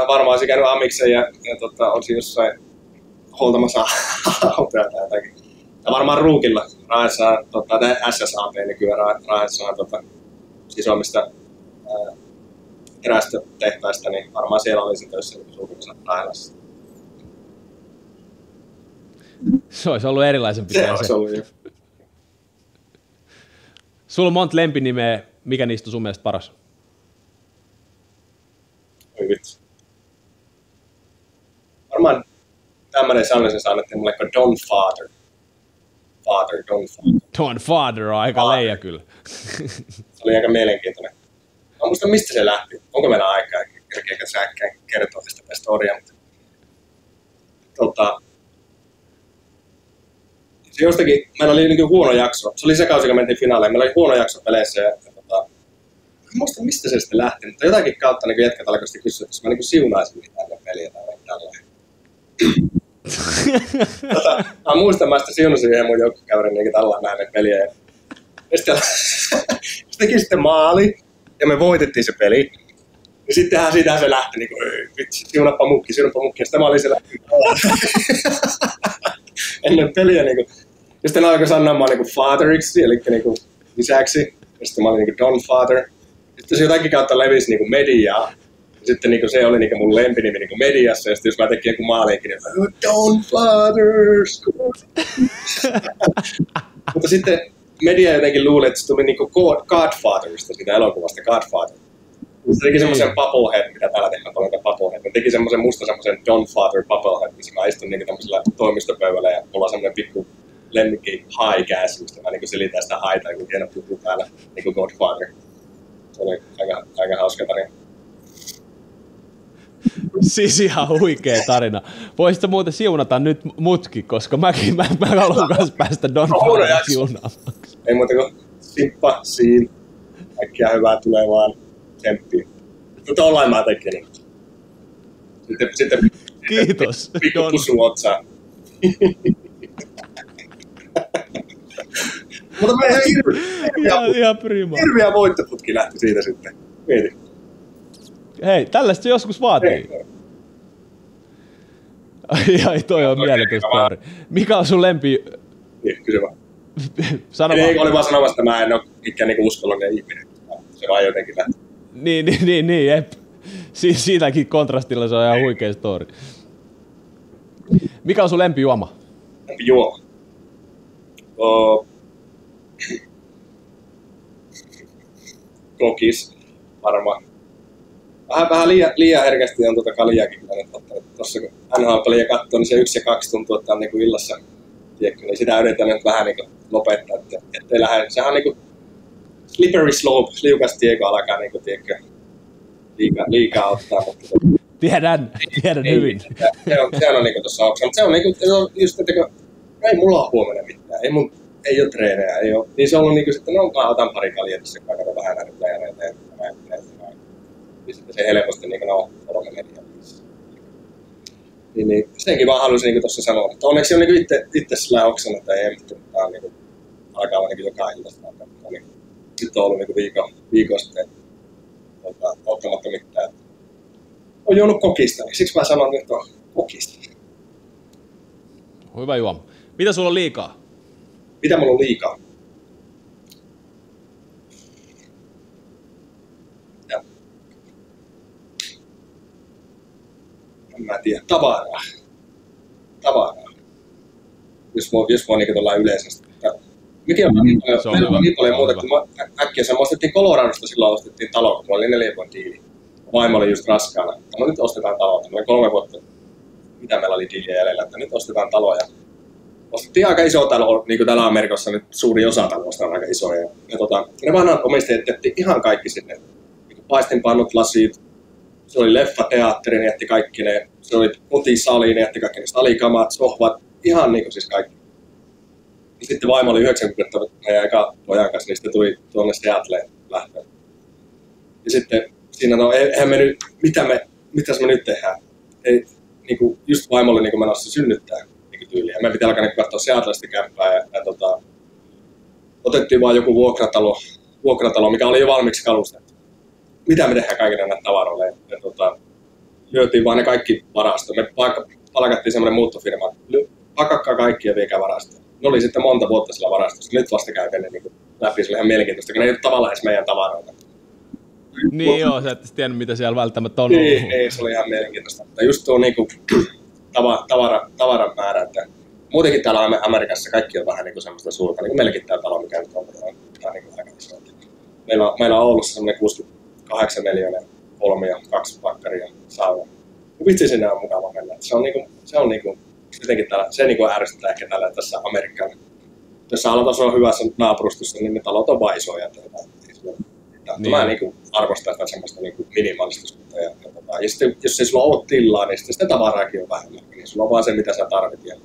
Varmaan olisin käynyt amiksen ja olisin jossain huoltamassa autoja tai jotakin. Ja varmaan Ruukilla. Raahessa on SSAP nykyään. Raahessa on isommista terästötehtaista, niin varmaan siellä olisin töissä Ruukilla Raahessa. Se olisi ollut erilaisempi. Se olisi ollut, jo. Sulla on monta lempinimeä. Mikä niistä on sun mielestä paras? Oi vitsi. Varmaan tämmöinen sanoisin annettiin mulle kuin Don Father. Don Father. Don Father on aika leija kyllä. Se oli aika mielenkiintoinen. Mä muistan, mistä se lähti. Onko meillä aikaa? Kerkeekö sä kertoa tästä storia? Se jostakin, meillä oli niin huono jakso. Se oli se kausi, kun mentiin finaaleen. Meillä oli huono jakso peleissä. Ja en muista, mistä se sitten lähti. Mutta jotakin kautta niin jätkät alkoi kysyä, että mä niin siunaisin mitään peliä tai tällainen. Mä muistan, mä sitten siunasin yhden mun joukkokäyden niin tällainen näin peliä. Ja sitten se teki sitten maali. Ja me voitettiin se peli. Ja sittenhän siitä se lähti niin kuin, vitsi, siunappa mukki. Ja sitten mä olin siellä ennen peliä. Niin kuin. Ja sitten alkoi sanoa, mä olin niin fatheriksi, eli niin kuin isäksi. Ja sitten mä olin niin Don Father. Sitten se jotakin kautta levisi niin mediaa. Ja sitten niin se oli niin mun lempinimi niin mediassa. Ja sitten jos mä tekin joku maaliinkin, niin Don Father. Mutta sitten media jotenkin luuli, että se tuli niin Godfatherista, siitä elokuvasta Godfather. Se teki semmoisen bubblehead, mitä täällä tehdään paljon bubblehead. Ne teki semmoisen Don Father bubblehead, missä mä istun niin tämmöisellä toimistopöydällä ja mulla on semmoinen pikku lemmikki high gas, mistä mä niin selitän sitä haita, joku hieno puhuu päällä, niin kuin Godfather. Se oli aika hauska tarina. Siis ihan huikea tarina. Voisitko muuten siunata nyt mutkin, koska mä haluan kanssa päästä Don Father siunaamaan. Ei muuta kuin sippa, siin. Kaikkia hyvää tulee vaan. Tsemppiä. Mutta ollaan mä tekin. Sitten kiitos. Pikku pusu otsaan. Mutta me ihan hirveä voittoputki lähti siitä sitten. Mieti. Hei, tällaista joskus vaatii. Ai, toi on mieletön story. Mikä on sun lempi? Niin, kysy vaan. Ei, oli vaan sanomassa, että mä en ole mikään niinku uskollinen ihminen. Se vaan jotenkin lähti. Niin, jep. Siitäkin kontrastilla se on ihan huikea story. Mikä on sun lempijuoma? Lempijuoma? Kokis, varmaan. Vähän liian herkästi on kaljaakin ottanut. Tuossa kun NHL-peliä katsoo, niin se 1 ja 2 tuntuu, että on niin illassa. Tiedätkö, niin sitä yritetään nyt vähän niin lopettaa, ettei lähde. Sehän on niin slippery slope, liukas tie, kun alkaa niin kuin, tiedätkö, liikaa ottaa. Mutta tiedän hyvin. Se on niin tuossa auksa, mutta se on niin kuin, just, että ei mulla ole huomenna mitään, ei ole treenejä, ei ole. Niin se on ollut niin kuin, että no mä otan pari kaljaa tässä, kato vähän näitä playereita ja näin. Ja sitten se helposti niin kuin, no, 3-4. Niin senkin vaan halusin niin tuossa sanoa, että onneksi on niin itse sillä oksana, että ei mutta tämä on niin kuin, alkaa olla niin joka iltasta. Niin, nyt on ollut niin viikon sitten ottamatta mitään. On juonut kokista, niin siksi mä sanon nyt on kokista. Hyvä juoma. Mitä sulla on liikaa? Mitä mulla on liikaa? En mä tiedä. Tavaraa. Jos mä niin tuolla yleisesti. Mekin on niin paljon muuta, kun äkkiä me ostettiin Coloradosta silloin, ostettiin talo, kun mulla oli 4 vuoden diili. vaimo oli just raskaana. No nyt ostetaan talo. Meillä oli 3 vuotta, mitä meillä oli diiliä jäljellä, että nyt ostetaan talo. Ja ostettiin aika iso talo, niin kuin täällä Amerikassa nyt suuri osa taloista on aika isoja. Ja ne vanhat omistajat jätti ihan kaikki sinne. Niin paistinpannut, lasit, se oli leffateatteri, ne jätti kaikki ne. Se oli kotisali, ne jätti kaikki ne salikamat, sohvat, ihan niin kuin siis kaikki. Ja sitten vaimo oli 90 meidän eka pojan kanssa, niin sitten tuli tuonne Seattleen lähtöön. Ja sitten siinä, no eihän me nyt, mitäs me nyt tehdään? Ei, niin kuin, just vaimo oli niin menossa synnyttää niin tyyliä. Me pitää alkaa niin katsoa Seattlesta kämppää ja otettiin vaan joku vuokratalo, mikä oli jo valmiiksi kalustettu. Mitä me tehdään kaikille näitä tavaroille? Ja lyötiin vaan ne kaikki varastoon. Me palkattiin semmoinen muuttofirma, pakakkaa kaikki ja viekää varastoon. Ne oli sitten monta vuotta sillä varastossa. Nyt vasta käy niin läpi, se oli ihan mielenkiintoista, kun ne ei ole tavallaan edes meidän tavaroita. Niin joo, sä et tiennyt mitä siellä välttämättä on ollut. Niin, se oli ihan mielenkiintoista. Mutta just tuo niinku, tavaran määrä, että muutenkin täällä Amerikassa kaikki on vähän niinku semmoista suurta, niin kuin meilläkin tää talo, mikä nyt on niinku aika iso. Meillä on Oulussa semmoinen 68 neliöinen 3 ja 2 pakkaria sauna. Vitsi sinne on mukava mennä. Se on niinku jotenkin täällä, se niinku ärsyttää ehkä täällä tässä Amerikan. Jos aloitus on hyvässä naapurustossa, niin ne talot on vaan isoja. Niin. Mä niinku arvostan sitä semmoista niinku minimalistisuutta. Ja sitten, jos ei sulla ole tilaa, niin sitten sitä tavaraakin on vähemmän. Niin sulla on vaan se, mitä sä tarvit ja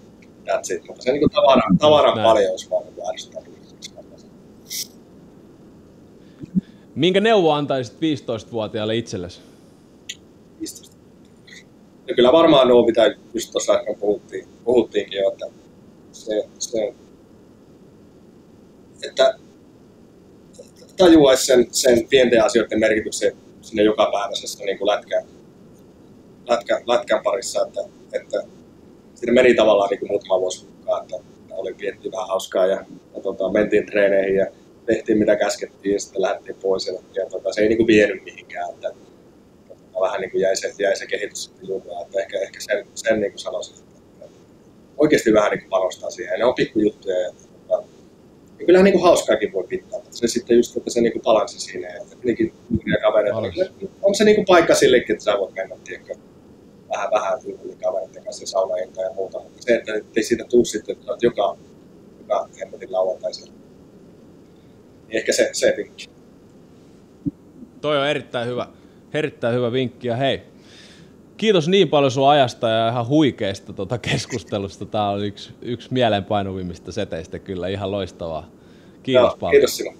that's it. Mutta se niinku tavaran paljous vaan niinku ärsyttää. Minkä neuvo antaisit 15-vuotiaalle itsellesi? 15. Ja kyllä varmaan nuo, mitä just tuossa äsken puhuttiinkin jo, että että tajuaisi sen pienten asioiden merkityksen sinne jokapäiväisessä niin kuin lätkän parissa, että siinä meni tavallaan niin kuin muutama vuosi mukaan, että vietettiin vähän hauskaa ja mentiin treeneihin ja tehtiin mitä käskettiin ja sitten lähdettiin pois ja se ei niin kuin vienyt mihinkään, että vähän niin kuin jäi se kehitys sitten juuraan, että ehkä sen niin kuin sanoisin, että oikeasti vähän niin kuin panostaa siihen. Ne on pikkujuttuja ja kyllähän niin kuin hauskaakin voi pitää. Se sitten just, että se niin kuin balanssi siinä ja tietenkin nuoria kavereita. On se niin kuin paikka sillekin, että sä voit mennä vähän tyypillin kavereiden kanssa saunailta ja muuta. Mutta se, että ei siitä tule sitten, että olet joka hemmetin lauantai siellä. Niin ehkä se vinkki. Toi on erittäin hyvä vinkki ja hei. Kiitos niin paljon sun ajasta ja ihan huikeasta keskustelusta. Tää on yksi mieleenpainuvimmista seteistä kyllä, ihan loistavaa. Kiitos paljon. Kiitos sinulle.